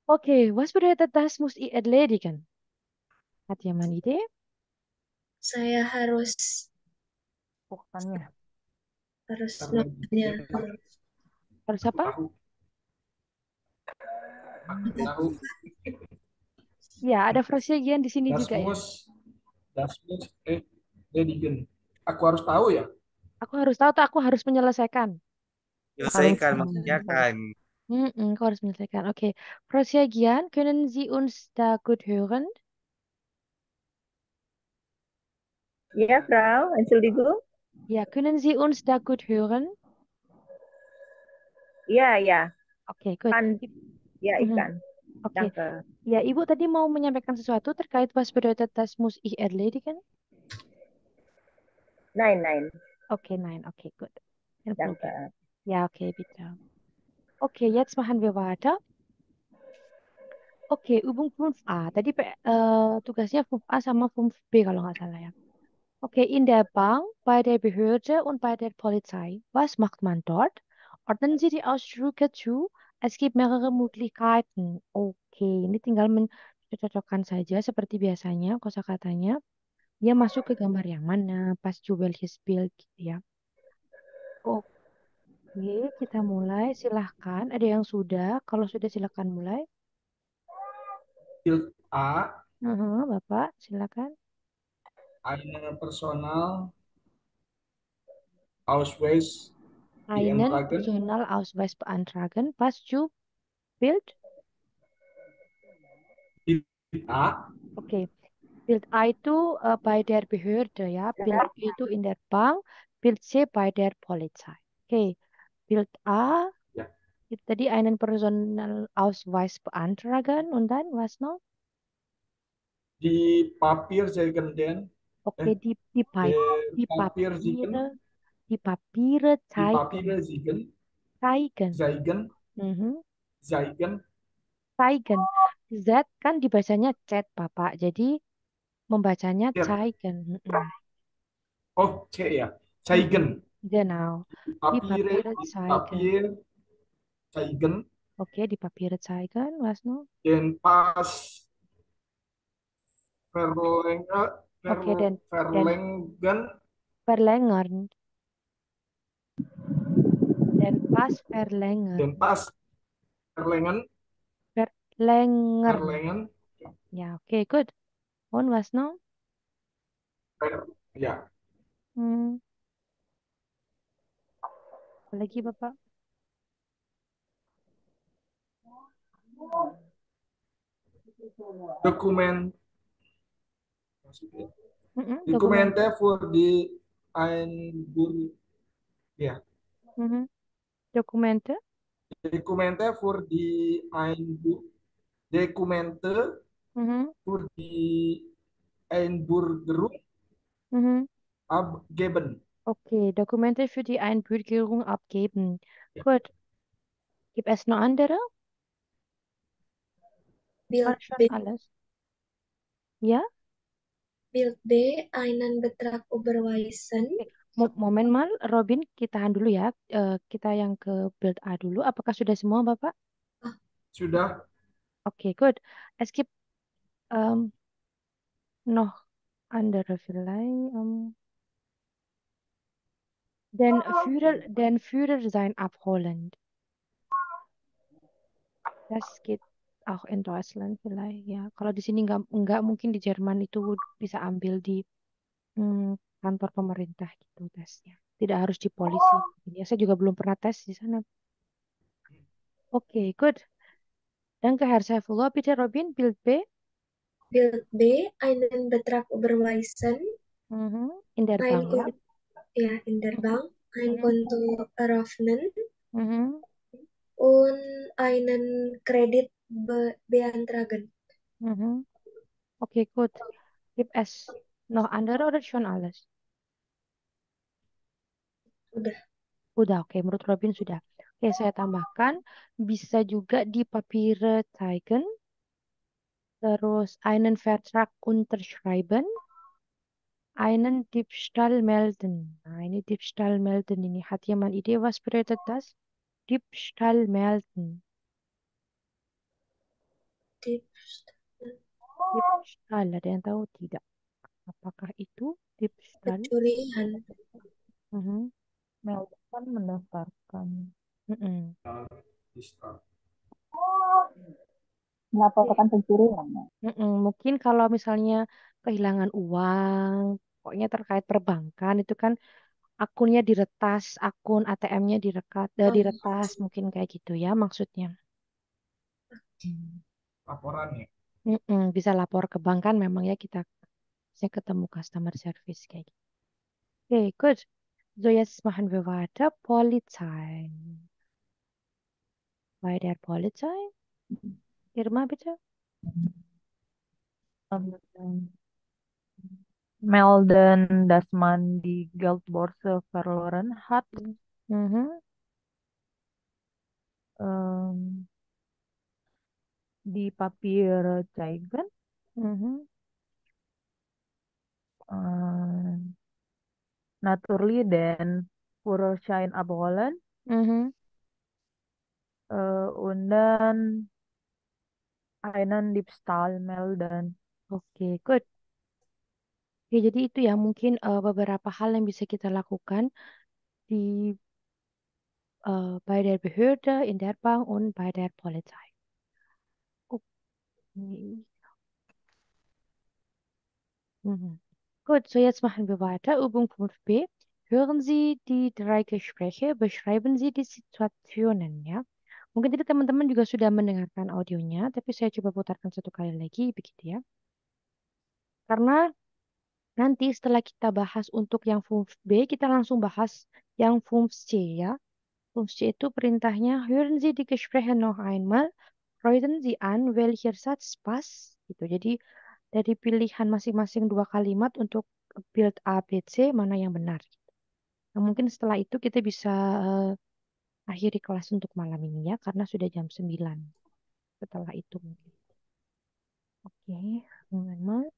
Oke, was bedeutet das muss ich erledigen? Hat jemand Idee? Saya harus Bukannya. harus karena melakukannya. Harus aku apa? tahu, aku tahu. Ya, ada Frosiagian di sini Das juga ya. muss, das muss erledigen. Aku harus tahu ya. Aku harus tahu tuh aku harus menyelesaikan. Harus Selesaikan maksudnya menyelesaikan. kan. Aku harus menyelesaikan. Oke. Frosiagian, können Sie uns da gut hören? Ja, Frau, Entschuldigung. Ja, können Sie uns da gut hören? Ja, ja, Oke, good. kann, ja, ich Mhm. kann. Oke. Danke. Ya, Ibu tadi mau menyampaikan sesuatu terkait was bedeutet das muss ich erledigen? Nein, nein, Oke, nein. Oke, good. Kein Problem. danke. Ja, okay, bitte. Okay, jetzt machen wir weiter. Oke, hubung Fumf A. Tadi tugasnya Fumf A sama Fumf B kalau nggak salah ya. Okay, in der Bank, bei der Behörde und bei der Polizei. Was macht man dort? Ordnen Sie die Ausdrücke zu. Es gibt mehrere Möglichkeiten. Oke, ini tinggal mencocokkan saja seperti biasanya kosakatanya. Dia masuk ke gambar yang mana, pas zu welches Bild gitu ya. Oke, kita mulai. Silahkan. Ada yang sudah? Kalau sudah silahkan mulai. Field A, Bapak, silakan. eine Personalausweis Einen beantragen. Personalausweis beantragen. Pas zu Bild. Field A, Oke. Bild A itu bei der Behörde ya. Bild B itu in der Bank. Bild C bei der Polizei. Oke. Bild A ja, itu tadi einen Personalausweis beantragen und dann was noch? die Papierzeichen, Oke, der di Papierziegen, Papiere, di Papiere die zeigen. Papierziegen, Zeigen. Zeigen, Mhm. Zeigen, Zeigen. Z kan dibacanya chat, Bapak. Jadi membacanya ja, zeigen. Mhm. oh, C ja, Mhm. Zeigen, Genau. Die Papiere Die zeigen. Papier zeigen, Oke, di Papiere zeigen, was noch? den Pass verlängern, Oke, dan verlängern, verlängern. Dan pas verlängern. den Pass verlängern, Verlängern. verlängern, Ja, oke, good. Und was noch? ja, Hmm, apa lagi, Bapak? Dokumen, Dokumente. Dokumente für die Einbürgerung, ja, Mhm. Dokumente. Dokumente für die Dokumente Mhm. für die Einbürgerung Mhm. abgeben. Okay, Dokumente für die Einbürgerung abgeben. Gut. Gibt es noch andere? Oder Bild schon B. alles? Ja? Bild B, einen Betrag überweisen. Oke. Momen mal, Robin, kita tahan dulu ya. Kita yang ke build A dulu. Apakah sudah semua, Bapak? Ah, Sudah, Oke, good. Es gibt noch andere vielleicht. Den Führerschein abholen. Das geht auch in Deutschland vielleicht ya. Kalau di sini nggak mungkin di Jerman itu bisa ambil di kantor pemerintah gitu tesnya. Tidak harus di polisi. Ya, saya juga belum pernah tes di sana. Oke, good. Danke, Herr Saifullah. Bitte, Robin, Bild B. Bild B, einen Betrag überweisen. In der Ein Bank, ya. Konto, ja, in der Mhm. Bank. Ein Mhm. Konto eröffnen Mhm. und einen Kredit beantragen. Mhm. Oke, good. Gibt es noch andere oder schon alles? Udah. Udah, oke. Menurut Robin sudah. Oke, saya tambahkan. Bisa juga di Papiere zeigen. Terus einen Vertrag unterschreiben. Einen Diebstahl melden. Nah, ini Diebstahl melden ini. Hat jemand Idee, was bedeutet das? Diebstahl melden. Tips. Diebstahl, ada yang tahu tidak? Apakah itu Diebstahl? Kecurian. Mhm. Meldan mendaftarkan. Mm-mm. Melaporkan pencurian. Mm-mm. Mungkin kalau misalnya kehilangan uang, pokoknya terkait perbankan itu kan akunnya diretas, akun ATM-nya Oh, diretas, mungkin kayak gitu ya maksudnya. laporan ya. Bisa lapor ke bank kan memang ya saya ketemu customer service kayak gitu. Oke, good. So, jetzt machen wir weiter. Polizei. Bei der Polizei. Irma, bitte. Ähm, Melden, dass man die Geldbörse verloren hat. Mhm. Ähm, di Papier Zeigen. Mhm. Äh, Naturally den Führerschein abholen. Mhm. Und dann einen Diebstahl melden. Oke, good. Oke, jadi itu ya mungkin beberapa hal yang bisa kita lakukan di bei der Behörde, in der Bank und bei der Polizei. Okay. Mhm. Gut, so jetzt machen wir weiter. Übung 5b. Hören Sie die drei Gespräche, beschreiben Sie die Situationen, ya. Mungkin tadi teman-teman juga sudah mendengarkan audionya, tapi saya coba putarkan satu kali lagi, begitu ya. Karena nanti setelah kita bahas untuk yang fungsi B, kita langsung bahas yang fungsi C ya. Fungsi C itu perintahnya, hören Sie die Gespräche noch einmal, kreuzen Sie an, welcher Satz passt. Gitu. Jadi dari pilihan masing-masing dua kalimat untuk build A, B, C, mana yang benar. Nah, mungkin setelah itu kita bisa akhiri kelas untuk malam ini ya, karena sudah jam 9. Setelah itu mungkin. Oke, teman-teman.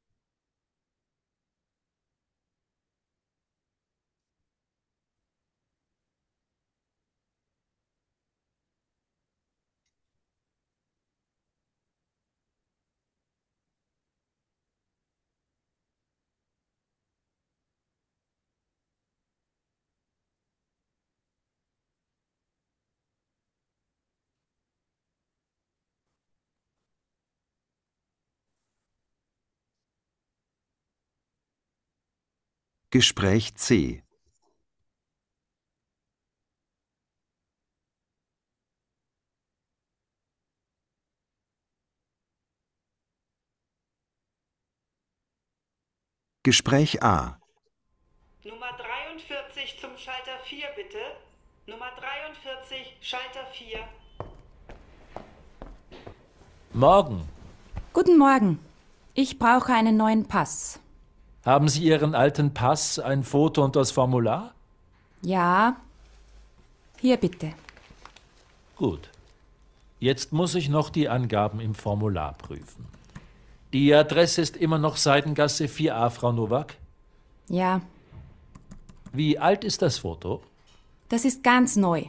Gespräch C. Gespräch A. Nummer 43 zum Schalter 4 bitte. Nummer 43, Schalter 4. Morgen. Guten Morgen. Ich brauche einen neuen Pass. Haben Sie Ihren alten Pass, ein Foto und das Formular? Ja. Hier bitte. Gut. Jetzt muss ich noch die Angaben im Formular prüfen. Die Adresse ist immer noch Seidengasse 4a, Frau Nowak? Ja. Wie alt ist das Foto? Das ist ganz neu.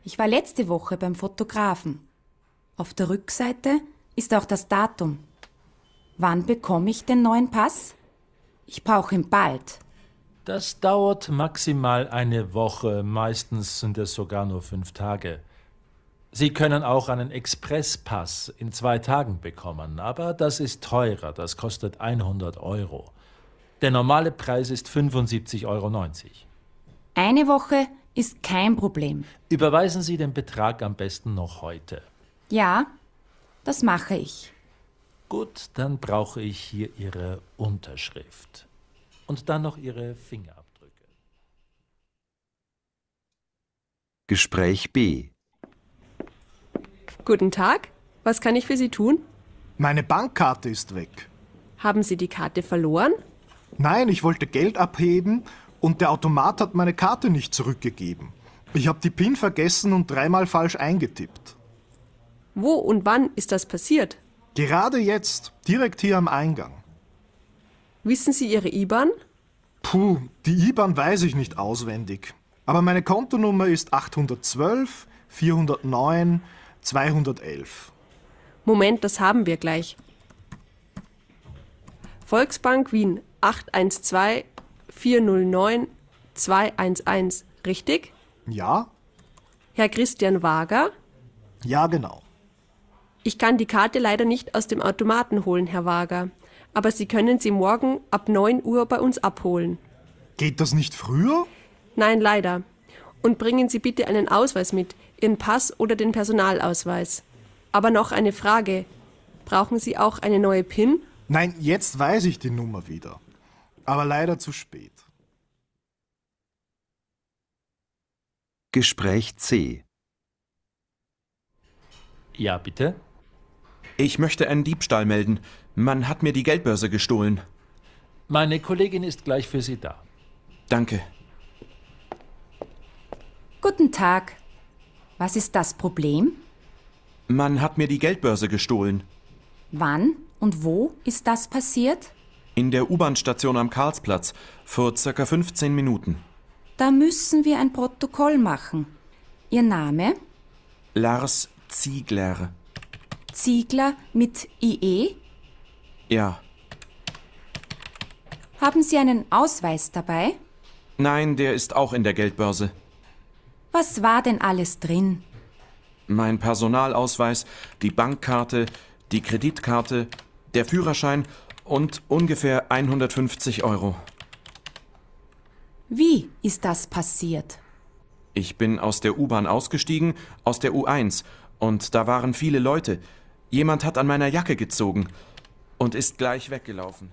Ich war letzte Woche beim Fotografen. Auf der Rückseite ist auch das Datum. Wann bekomme ich den neuen Pass? Ich brauche ihn bald. Das dauert maximal eine Woche, meistens sind es sogar nur 5 Tage. Sie können auch einen Expresspass in 2 Tagen bekommen, aber das ist teurer, das kostet 100 €. Der normale Preis ist 75,90 €. Eine Woche ist kein Problem. Überweisen Sie den Betrag am besten noch heute. Ja, das mache ich. Gut, dann brauche ich hier Ihre Unterschrift. Und dann noch Ihre Fingerabdrücke. Gespräch B. Guten Tag, was kann ich für Sie tun? Meine Bankkarte ist weg. Haben Sie die Karte verloren? Nein, ich wollte Geld abheben und der Automat hat meine Karte nicht zurückgegeben. Ich habe die PIN vergessen und 3-mal falsch eingetippt. Wo und wann ist das passiert? Gerade jetzt, direkt hier am Eingang. Wissen Sie Ihre IBAN? Puh, die IBAN weiß ich nicht auswendig. Aber meine Kontonummer ist 812 409 211. Moment, das haben wir gleich. Volksbank Wien 812 409 211, richtig? Ja? Herr Christian Wager? Ja, genau. Ich kann die Karte leider nicht aus dem Automaten holen, Herr Wager. Aber Sie können sie morgen ab 9 Uhr bei uns abholen. Geht das nicht früher? Nein, leider. Und bringen Sie bitte einen Ausweis mit, Ihren Pass oder den Personalausweis. Aber noch eine Frage. Brauchen Sie auch eine neue PIN? Nein, jetzt weiß ich die Nummer wieder. Aber leider zu spät. Gespräch C. Ja, bitte? Ich möchte einen Diebstahl melden. Man hat mir die Geldbörse gestohlen. Meine Kollegin ist gleich für Sie da. Danke. Guten Tag. Was ist das Problem? Man hat mir die Geldbörse gestohlen. Wann und wo ist das passiert? In der U-Bahn-Station am Karlsplatz. Vor circa 15 Minuten. Da müssen wir ein Protokoll machen. Ihr Name? Lars Ziegler. Ziegler mit IE? Ja. Haben Sie einen Ausweis dabei? Nein, der ist auch in der Geldbörse. Was war denn alles drin? Mein Personalausweis, die Bankkarte, die Kreditkarte, der Führerschein und ungefähr 150 Euro. Wie ist das passiert? Ich bin aus der U-Bahn ausgestiegen, aus der U1, und da waren viele Leute. Jemand hat an meiner Jacke gezogen und ist gleich weggelaufen.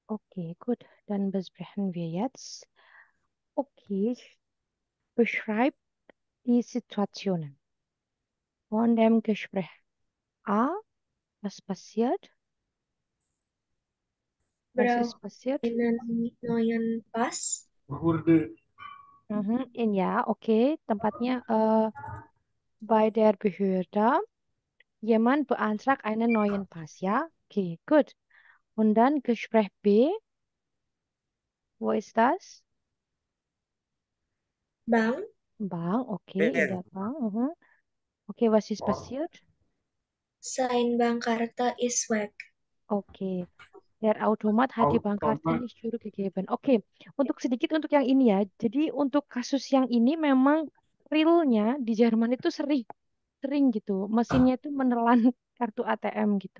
Okay, gut, dann besprechen wir jetzt. Okay, ich beschreibe die Situationen von dem Gespräch A. Was passiert? Was ist passiert? Brauchen neuen Pass? Wurde Ja, okay, tempatnya bei der Behörde. Jemand beantragt einen neuen Pass, ja? Okay, gut. Und dann Gespräch B. Wo ist das? Bank? Bank, okay, in der Bank. Okay, was ist passiert? Sein Bankkarte ist weg. Oke, der Automat hat die Bankkarte nicht zurückgegeben. Oke, untuk yang ini ya. Jadi untuk kasus yang ini memang realnya di Jerman itu sering sering gitu. Mesinnya itu menelan kartu ATM gitu.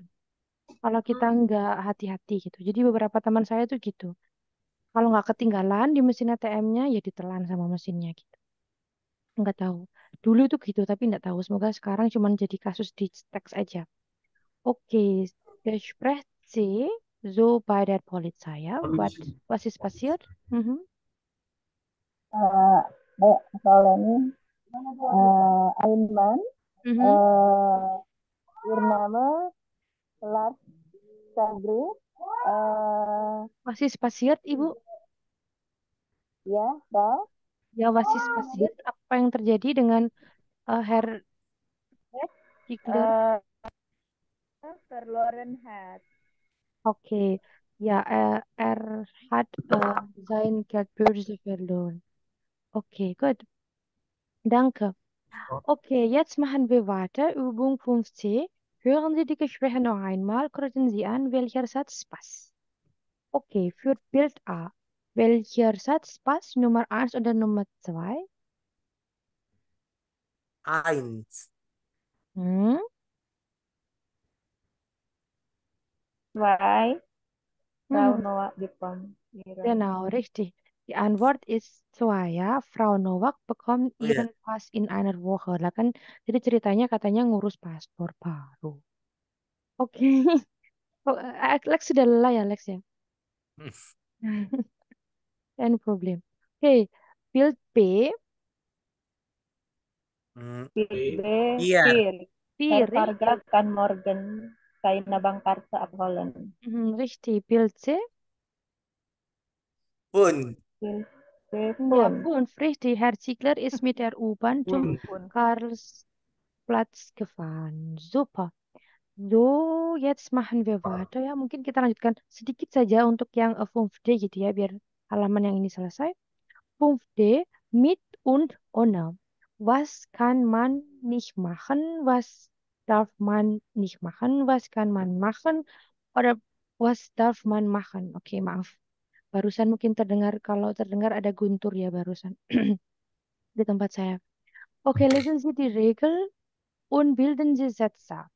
Kalau kita nggak hati-hati gitu. Jadi beberapa teman saya tuh gitu. Kalau nggak ketinggalan di mesin ATM-nya ya ditelan sama mesinnya gitu. Nggak tahu. Dulu itu gitu tapi nggak tahu. Semoga sekarang cuma jadi kasus di teks aja. Okay, Gespräch C, so bei der Polizei, ja? Was ist passiert? Frau Leni, ein Mann, ihr Name Lars Sagri, Was ist passiert, Ibu? ya, Frau, Ya, was ist passiert? Apa yang terjadi dengan Herr Ziegler? verloren hat. Okay, ja, er hat sein Geldbörse verloren. Okay, gut. Danke. Okay, jetzt machen wir weiter. Übung 5c. Hören Sie die Gespräche noch einmal, kreuzen Sie an, welcher Satz passt. Okay, für Bild A. Welcher Satz passt? Nummer 1 oder Nummer 2? 1. Hm? 2, Frau Mhm. Noah Jepang. Iran. Genau, richtig. Die Antwort ist 2 ya. Frau Nowak bekommt Oh ya, ihren Pass in einer Woche. Lah kan, jadi ceritanya katanya ngurus paspor baru. Oke. Oh, Lex sudah lelah ya, Lex ya? No problem. Oke, Bild B. B, Iya. Pier. Pier, Harga kan Morgan. Kaina Bangkarsa Abholland. Richtig. Bild C. Pun. Ja, Pun. Punkt, richtig. Herr Ziegler ist mit der U-Bahn zum Pun. Karlsplatz gefahren. Super. So, jetzt machen wir weiter ya. Mungkin kita lanjutkan sedikit saja untuk yang 5D gitu ya, biar halaman yang ini selesai. 5D, mit und ohne. Was kann man nicht machen? Was darf man nicht machen? Was kann man machen? Oder was darf man machen? Oke, maaf. Barusan mungkin terdengar, kalau terdengar ada guntur ya barusan di tempat saya. Oke, lesen Sie die Regel und bilden Sie Sätze.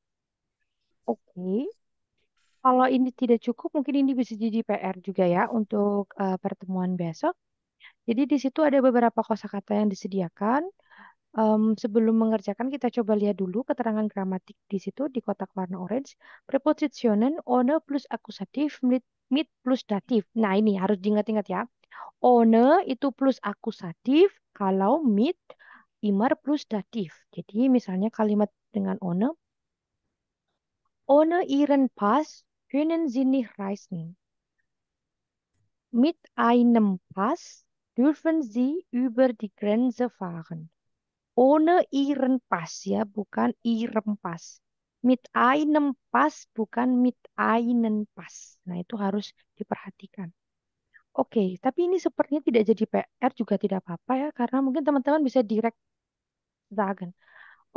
Oke. Kalau ini tidak cukup, mungkin ini bisa jadi PR juga ya untuk pertemuan besok. Jadi di situ ada beberapa kosakata yang disediakan. Sebelum mengerjakan, kita coba lihat dulu keterangan gramatik di situ di kotak warna orange. Prepositionen ohne plus akusatif, mit plus datif. Nah ini harus diingat-ingat ya. Ohne itu plus akusatif, kalau mit immer plus datif. Jadi misalnya kalimat dengan ohne ihren Pass können Sie nicht reisen. Mit einem Pass dürfen Sie über die Grenze fahren. Ohne Ihren Pass, ya, bukan Ihrem Pass. Mit einem Pass, bukan mit einen Pass. Nah, itu harus diperhatikan. Oke, tapi ini sepertinya tidak jadi PR juga tidak apa-apa ya, karena mungkin teman-teman bisa direct sagen.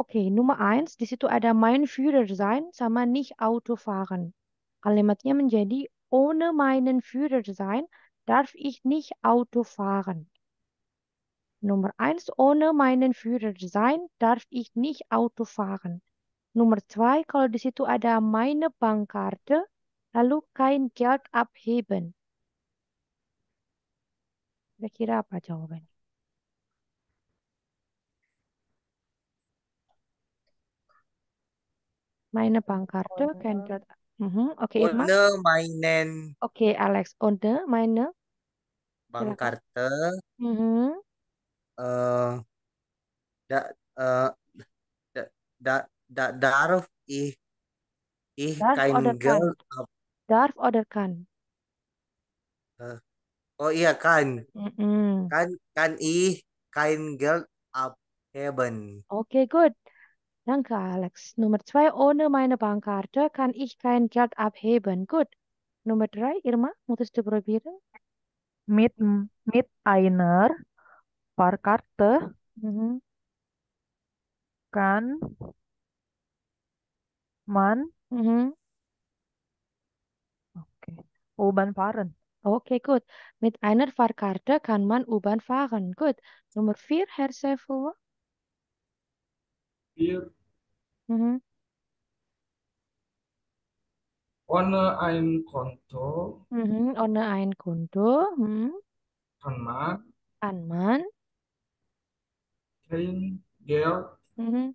Oke, Nummer 1, di situ ada mein Führerschein sama nicht Auto fahren. Kalimatnya menjadi ohne meinen Führerschein darf ich nicht Auto fahren. Nummer 1, ohne meinen Führerschein darf ich nicht Auto fahren. Nummer 2, kalau di situ ada meine Bankkarte, lalu kein Geld abheben. Kira-kira apa jawabannya? Meine Bankkarte, kein Geld. Oke, Irma. Ohne meinen Oke, Alex. Ohne meine. Silakan. Bankkarte Mhm. eh da, eh, da, da, darf ich Darf kein oder kann? Geld ab, Darf oder kann? eh, oh iya Mhm. kann ich kein Geld abheben. Oke, gut. Danke, Alex. Nummer 2, ohne meine Bankkarte kann ich kein Geld abheben. Gut. Nummer 3, Irma, musst du probieren? Mit, mit einer Fahrkarte Mhm. kann man Mhm. U-Bahn fahren. Okay, gut. Mit einer Fahrkarte kann man U-Bahn fahren. Gut. Nummer 4, Herr Seifel. Wir Mhm. ohne ein Konto Mhm. Ohne ein Konto kann man kann man kein Geld mhm.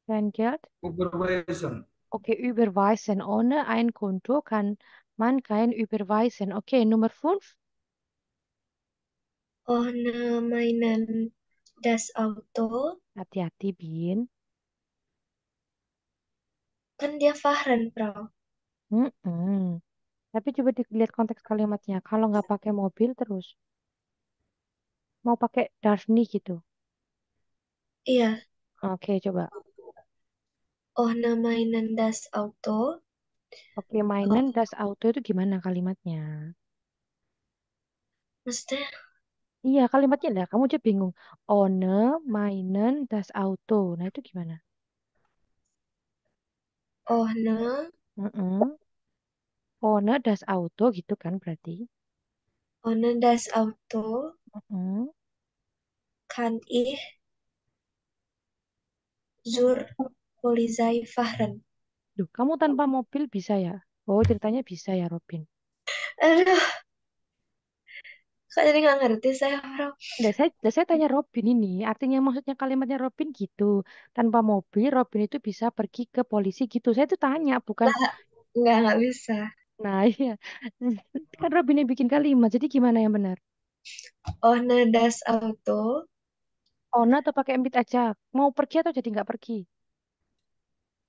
kein Geld. überweisen. Okay, überweisen. Ohne ein Konto kann man kein überweisen. Okay, Nummer 5. Ohne meinen das Auto. Hati-hati, Bin. Kan dia fahren, Bro. Mm-mm. Tapi coba dilihat konteks kalimatnya. Kalau nggak pakai mobil terus mau pakai Daphne gitu. Iya. Oke, coba. Ohne meinen das Auto. Oke, mainan das auto itu gimana kalimatnya? Maksudnya Iya, kalimatnya lah. Kamu aja bingung. Ohne meinen das Auto. Nah, itu gimana? ohne Mm-mm. Ohne das Auto gitu kan berarti. das Auto Mm-mm. kann ich zur Polizei fahren. Duh, kamu tanpa mobil bisa ya? Oh, ceritanya bisa ya, Robin. Aduh, kok jadi nggak ngerti saya, Bro. Saya tanya Robin ini, artinya maksudnya kalimatnya Robin gitu. Tanpa mobil, Robin itu bisa pergi ke polisi gitu. Saya tuh tanya, bukan. Nggak bisa. Nah, iya. Kan Robin yang bikin kalimat, jadi gimana yang benar? Ohne das Auto Ona atau pakai empit aja? Mau pergi atau jadi nggak pergi?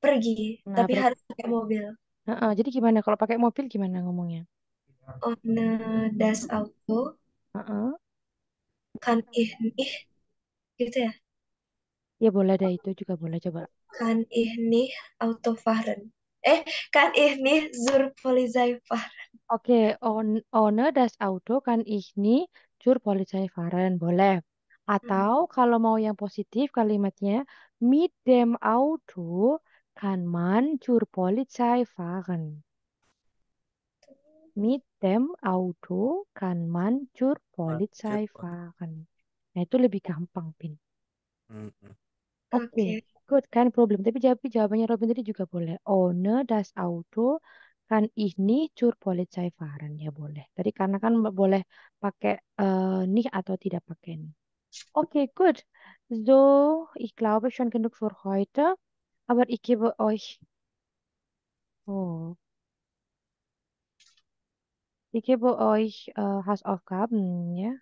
pergi, Nah, tapi berarti harus pakai mobil. Heeh, jadi gimana kalau pakai mobil gimana ngomongnya? Ohne das Auto Heeh. kann ich nicht, gitu ya. Ya boleh deh itu juga boleh coba. Kann ich nicht Auto fahren. Kann ich nicht zur Polizei fahren. Oke, ohne das Auto kann ich nie zur Polizei fahren. Boleh. Atau kalau mau yang positif kalimatnya mit dem Auto kann man zur Polizei fahren. Mit dem Auto kann man zur Polizei fahren. Nah, itu lebih gampang, Pin. Mm-mm. Oke, good, kan problem. Tapi jawabannya Robin tadi juga boleh. Ohne das Auto kann ich nicht zur Polizei fahren. Ya boleh. Tadi karena kan boleh pakai nicht atau tidak pakai nicht. Oke, good. So, ich glaube schon genug für heute. Aber ich gebe euch, oh, ich gebe euch Hausaufgaben, ja?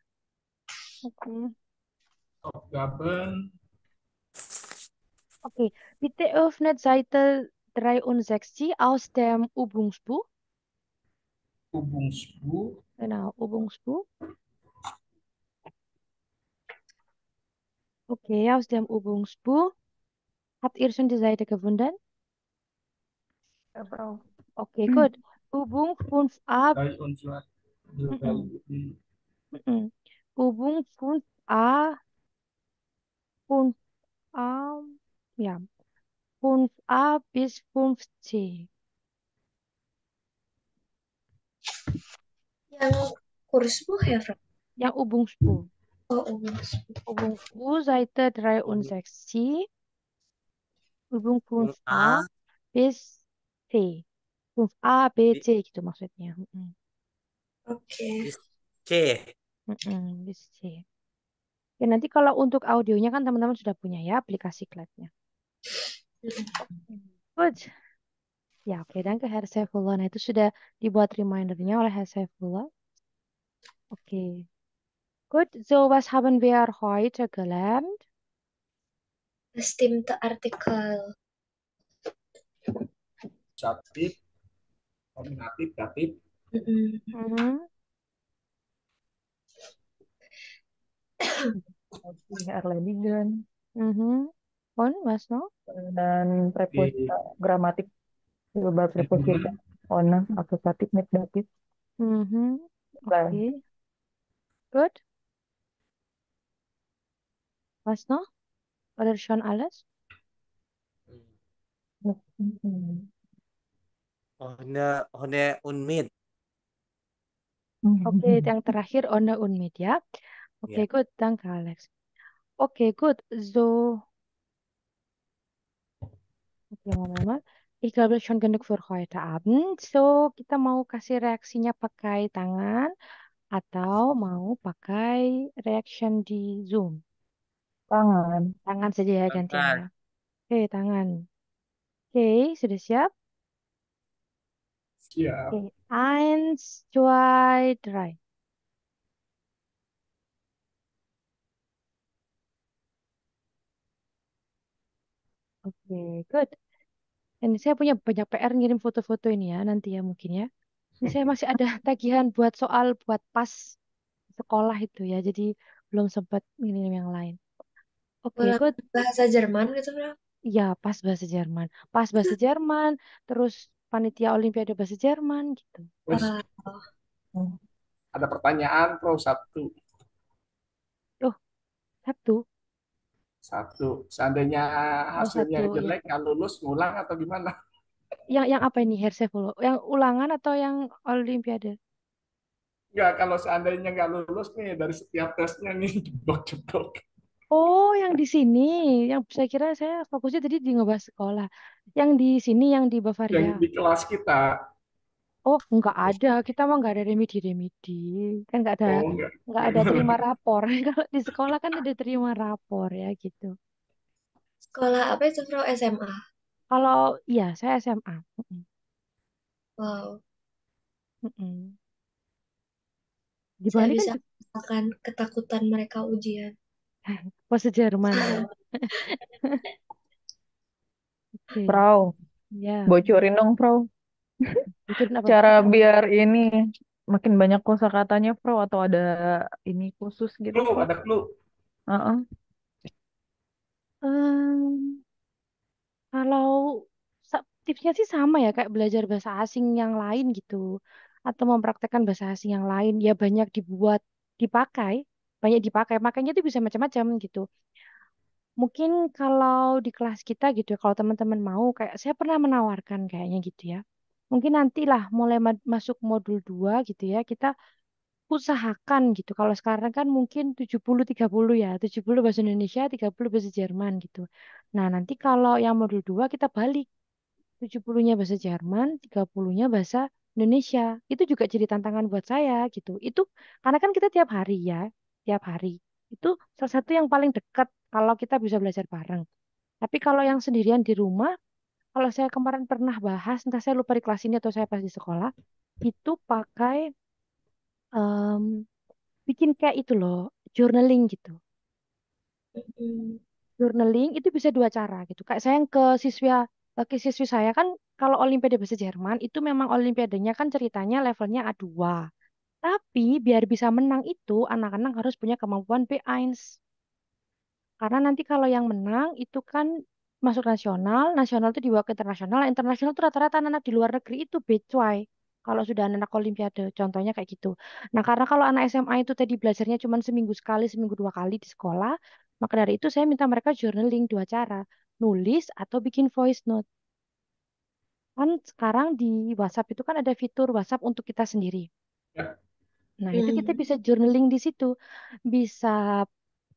Okay. Aufgaben Okay, bitte öffnet Seite 63 aus dem Übungsbuch. Übungsbuch. Genau, Übungsbuch. Okay, aus dem Übungsbuch. Habt ihr schon die Seite gefunden? Ja, Frau. Okay, gut. Übung 5a. 3 und 2. Mhm. Mhm. Übung 5a. 5a. Ja. 5a bis 5c. Yang Kursbuch ya, Fra? Yang Übungsbuch. Oh, Übungsbuch. Übungsbuch Seite 63. Übung Bung 5a A bis C. 5a, B, bi- C gitu maksudnya. Oke. bis C. Bis C. Ya, nanti kalau untuk audionya kan teman-teman sudah punya ya aplikasi Cloud-nya. Good. Ja, okay, danke Herr Saifullah. Nah, itu sudah dibuat remindernya oleh Herr Saifullah. Okay. Gut, so was haben wir heute gelernt? Bestimmte Artikel. Subjektif, nominatif, datif. Mhm. Erledigen Mhm. Und was noch? dan preposita gramatik verbal preposita ona akusatif mit datif. Mhm. Dann Okay. Gut. Was noch? Oder schon alles? Ohne Unmit. Oke, yang terakhir Ona Unmit ya. Oke, Ya. good. Danke, Alex. Oke, good. So, oke, Mama. Ich glaube schon genug für heute Abend. So, kita mau kasih reaksinya pakai tangan atau mau pakai reaction di Zoom? tangan. Tangan saja ya gantian Tangan. ya. Oke, tangan. Oke, sudah siap? Siap. Oke, eins, zwei, drei. Oke, good. Ini saya punya banyak PR ngirim foto-foto ini ya nanti ya mungkin ya. Ini saya masih ada tagihan buat soal buat pas sekolah itu ya. Jadi belum sempat ngirim yang lain. Oke, Buat good. bahasa Jerman gitu, Fra? Ya, pas bahasa Jerman. Pas bahasa Jerman, terus panitia Olimpiade bahasa Jerman gitu. Terus Oh. ada pertanyaan pro satu. Oh, satu. Satu. Seandainya Oh, hasilnya satu ya. jelek, nggak lulus, ngulang atau gimana? Yang apa ini Hersefolo? Yang ulangan atau yang Olimpiade? Nggak, kalau seandainya nggak lulus nih dari setiap tesnya nih, jeblok-jeblok. Oh, yang di sini, yang saya kira saya fokusnya tadi di ngebahas sekolah. Yang di sini, yang di Yang Bavaria. di kelas kita, Oh, nggak ada. Kita mah nggak ada remedi-remedi. Kan oh nggak. nggak ada terima rapor. Kalau di sekolah kan ada terima rapor ya gitu. Sekolah apa itu, Fra? SMA? Kalau iya, saya SMA. Wow. Di Saya Bali kan bisa merasakan ketakutan mereka ujian. bahasa Jerman ya. Oke. Frau, Ya. bocorin dong, Frau. Bocorin apa? Cara biar ini makin banyak kosakatanya, Frau, atau ada ini khusus gitu, Clue, Frau? ada clue. Heeh. Em, Kalau tipsnya sih sama ya kayak belajar bahasa asing yang lain gitu atau mempraktekkan bahasa asing yang lain ya banyak dibuat dipakai banyak dipakai makanya itu bisa macam-macam gitu. Mungkin kalau di kelas kita gitu ya kalau teman-teman mau kayak saya pernah menawarkan kayaknya gitu ya. Mungkin nantilah mulai masuk modul 2 gitu ya kita usahakan gitu. Kalau sekarang kan mungkin 70-30 ya. 70 bahasa Indonesia, 30 bahasa Jerman gitu. Nah, nanti kalau yang modul 2 kita balik. 70-nya bahasa Jerman, 30-nya bahasa Indonesia. Itu juga jadi tantangan buat saya gitu. Itu karena kan kita tiap hari ya, tiap hari. Itu salah satu yang paling dekat kalau kita bisa belajar bareng. Tapi kalau yang sendirian di rumah, kalau saya kemarin pernah bahas, entah saya lupa di kelas ini atau saya pas di sekolah, itu pakai em, bikin kayak itu loh, journaling gitu. Journaling itu bisa dua cara gitu. Kayak saya yang ke siswa Oke, siswi saya kan kalau Olimpiade Bahasa Jerman itu memang Olimpiadanya kan ceritanya levelnya A2. Tapi biar bisa menang itu anak-anak harus punya kemampuan B1. Karena nanti kalau yang menang itu kan masuk nasional, nasional itu dibawa ke internasional, internasional itu rata-rata anak-anak di luar negeri itu B2. Kalau sudah anak Olimpiade, contohnya kayak gitu. Nah, karena kalau anak SMA itu tadi belajarnya cuma seminggu sekali, seminggu 2 kali di sekolah, maka dari itu saya minta mereka journaling 2 cara, nulis atau bikin voice note. Kan sekarang di WhatsApp itu kan ada fitur WhatsApp untuk kita sendiri. Ya. Nah, itu kita bisa journaling di situ. Bisa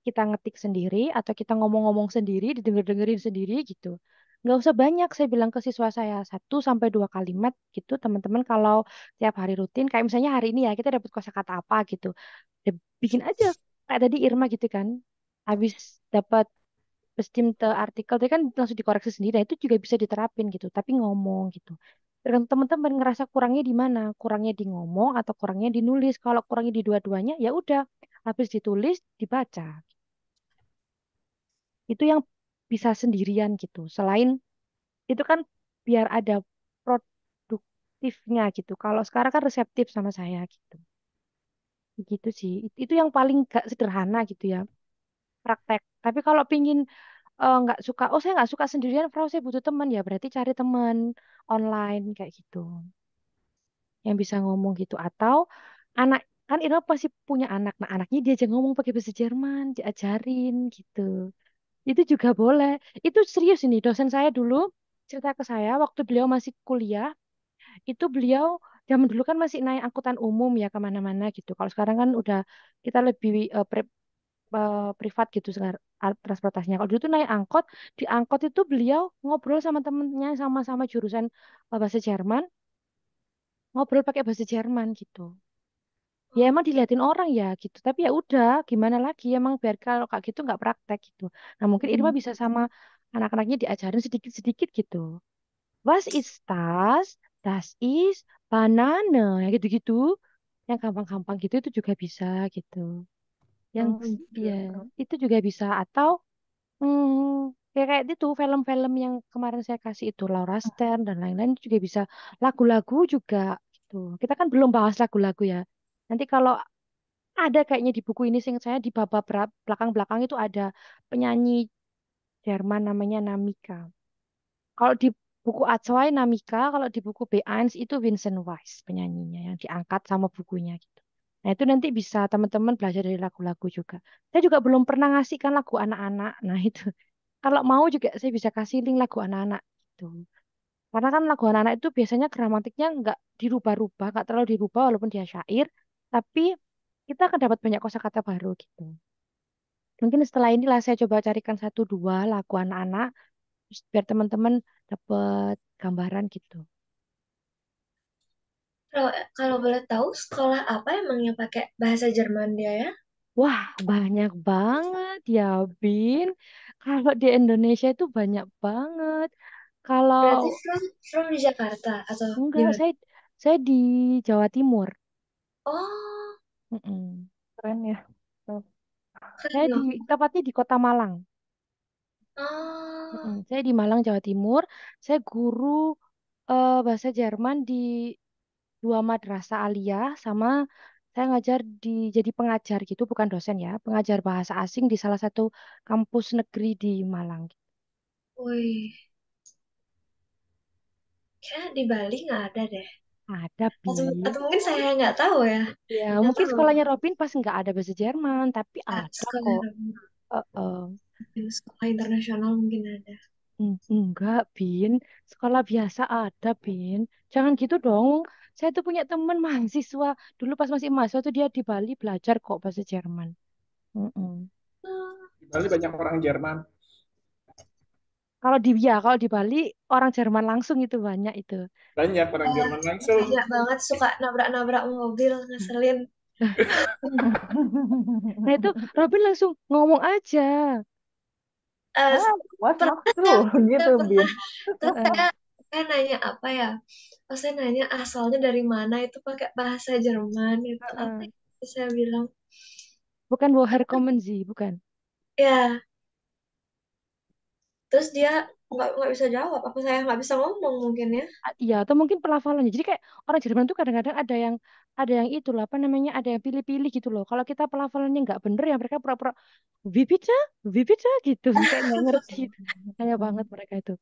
kita ngetik sendiri atau kita ngomong-ngomong sendiri, didengar-dengerin sendiri gitu. Nggak usah banyak, saya bilang ke siswa saya, 1 sampai 2 kalimat gitu, teman-teman kalau tiap hari rutin, kayak misalnya hari ini ya, kita dapat kosakata apa gitu. Ya, bikin aja, kayak tadi Irma gitu kan. Habis dapat bestimmte artikel, tadi kan langsung dikoreksi sendiri, nah itu juga bisa diterapin gitu, tapi ngomong gitu. Tergantung teman-teman ngerasa kurangnya di mana, kurangnya di ngomong atau kurangnya di nulis. Kalau kurangnya di dua-duanya, ya udah, habis ditulis, dibaca. Itu yang bisa sendirian gitu. Selain itu kan biar ada produktifnya gitu. Kalau sekarang kan reseptif sama saya gitu. Gitu sih. Itu yang paling gak sederhana gitu ya, praktek. Tapi kalau pingin nggak suka, oh saya nggak suka sendirian, Frau, saya butuh teman, ya berarti cari teman online kayak gitu yang bisa ngomong gitu. Atau anak, kan Irma pasti punya anak, nah anaknya diajak ngomong pakai bahasa Jerman, diajarin gitu. Itu juga boleh. Itu serius ini, dosen saya dulu cerita ke saya waktu beliau masih kuliah, itu beliau zaman dulu kan masih naik angkutan umum ya kemana-mana gitu. Kalau sekarang kan udah kita lebih privat gitu sekarang transportasinya. Kalau dulu tuh naik angkot, di angkot itu beliau ngobrol sama temennya sama-sama jurusan bahasa Jerman, ngobrol pakai bahasa Jerman gitu. Ya emang diliatin orang ya gitu, tapi ya udah gimana lagi, emang biar kalau kayak gitu nggak praktek gitu. Nah mungkin Irma bisa sama anak-anaknya diajarin sedikit-sedikit gitu. Was ist das? Das ist Banane, ya gitu-gitu. Yang gampang-gampang gitu itu juga bisa gitu. Yang ya Gitu. itu juga bisa. Atau kayak itu film-film yang kemarin saya kasih itu Laura Stern dan lain-lain itu juga bisa. Lagu-lagu juga gitu. Kita kan belum bahas lagu-lagu ya. Nanti kalau ada kayaknya di buku ini sing saya di bab belakang-belakang itu ada penyanyi Jerman namanya Namika. Kalau di buku Atswai Namika, kalau di buku Beans itu Vincent Weiss penyanyinya yang diangkat sama bukunya gitu. Nah, itu nanti bisa teman-teman belajar dari lagu-lagu juga. Saya juga belum pernah ngasihkan lagu anak-anak. Nah, itu kalau mau juga saya bisa kasih link lagu anak-anak gitu. Karena kan lagu anak-anak itu biasanya gramatiknya nggak dirubah-rubah, nggak terlalu dirubah walaupun dia syair, tapi kita akan dapat banyak kosakata baru gitu. Mungkin setelah inilah saya coba carikan 1 2 lagu anak-anak, terus biar teman-teman dapat gambaran gitu. Kalau kalau boleh tahu sekolah apa emang yang pakai bahasa Jerman dia ya? Wah, banyak banget ya, Bin. Kalau di Indonesia itu banyak banget. Kalau Berarti from di Jakarta atau di enggak, mana? saya di Jawa Timur. Oh, Mm-mm. Keren ya. Tuh. Saya keren di dong. tepatnya di Kota Malang. Oh, Mm-mm. Saya di Malang, Jawa Timur. Saya guru bahasa Jerman di 2 madrasah aliyah, sama saya ngajar jadi pengajar gitu, bukan dosen ya, pengajar bahasa asing di salah satu kampus negeri di Malang. wih, kayak di Bali nggak ada deh. Ada, Bin. Atau mungkin saya nggak tahu ya. Ya, Nggak mungkin tahu. sekolahnya Robin pas nggak ada bahasa Jerman, tapi Ah, ada sekolah kok. Eh, sekolah internasional mungkin ada. enggak, Bin. Sekolah biasa ada, Bin. Jangan gitu dong. Saya tuh punya teman mahasiswa. Dulu pas masih mahasiswa tuh dia di Bali belajar kok bahasa Jerman. Mm-mm. Di Bali banyak orang Jerman. Kalau di Bali orang Jerman langsung itu banyak itu. Banyak orang Jerman langsung. Banyak banget suka nabrak-nabrak mobil ngeselin. Nah itu Robin langsung ngomong aja. Eh, What's not pernah true gitu, Bin. terus saya nanya apa ya? Oh, saya nanya asalnya dari mana itu pakai bahasa Jerman itu apa ya? Terus saya bilang Bukan Woher Kommen Sie, bukan. ya. Terus dia nggak bisa jawab. Apa saya nggak bisa ngomong mungkin ya? Iya, atau mungkin pelafalannya. Jadi kayak orang Jerman tuh kadang-kadang ada yang itu loh, apa namanya, ada yang pilih-pilih gitu loh. Kalau kita pelafalannya nggak bener ya mereka pura-pura Vipita, Vipita gitu, kayak nggak ngerti. Kayak banget mereka itu.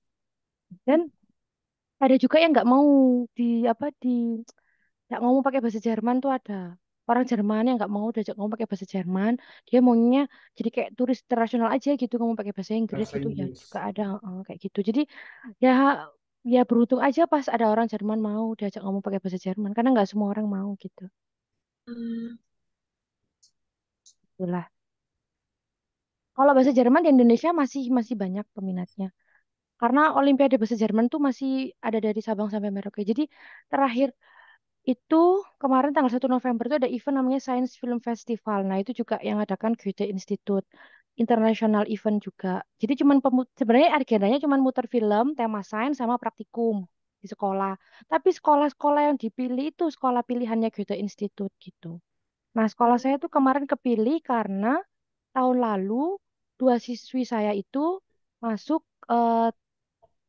Dan ada juga yang nggak mau di apa di nggak ngomong pakai bahasa Jerman tuh ada. Orang Jerman yang nggak mau diajak ngomong pakai bahasa Jerman, dia maunya jadi kayak turis internasional aja gitu ngomong pakai bahasa Inggris Bahasa gitu ya Inggris. juga ada kayak gitu. Jadi ya ya beruntung aja pas ada orang Jerman mau diajak ngomong pakai bahasa Jerman karena nggak semua orang mau gitu. Hmm. Itulah. Kalau bahasa Jerman di Indonesia masih masih banyak peminatnya. Karena Olimpiade bahasa Jerman tuh masih ada dari Sabang sampai Merauke. Jadi terakhir itu kemarin tanggal 1 November itu ada event namanya Science Film Festival. Nah, itu juga yang adakan Goethe Institute. International event juga. Jadi sebenarnya agendanya cuman muter film, tema sains sama praktikum di sekolah. Tapi sekolah-sekolah yang dipilih itu sekolah pilihannya Goethe Institute gitu. Nah, sekolah saya tuh kemarin kepilih karena tahun lalu dua siswi saya itu masuk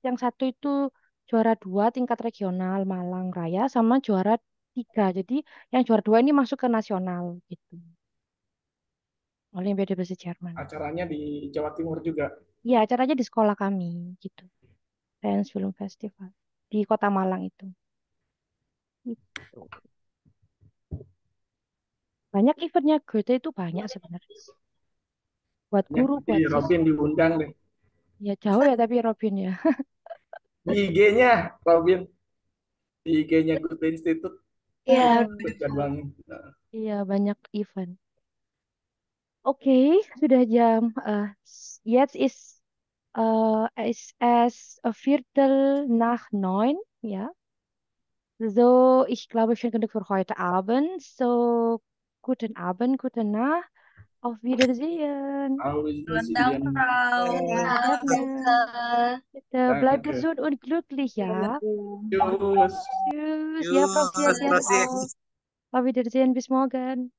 yang satu itu juara 2 tingkat regional Malang Raya sama juara 3. Jadi yang juara 2 ini masuk ke nasional gitu. Olimpiade bahasa Jerman. Acaranya di Jawa Timur juga. Iya, acaranya di sekolah kami gitu. Science Film Festival di Kota Malang itu. Gitu. Banyak eventnya Goethe itu banyak sebenarnya. Buat Ya, guru, nanti buat Robin siswa. diundang deh. Ya jauh ya tapi Robin ya. Di IG-nya, Robin. Di IG-nya Good Institute. Iya, Besar banget. Nah, Iya, banyak event. Oke, sudah jam jetzt ist es ist Viertel nach 9, ja. So, ich glaube schon genug für heute Abend. So, guten Abend, gute Nacht, auf Wiedersehen. auf Vielen Dank, Wiedersehen. Frau. Ja, gerne. Bitte bleib Danke. gesund und glücklich, ja. Tschüss. Tschüss. Ja, Frau Siak, Terus Ihnen ya. auch. Auf Wiedersehen, bis morgen.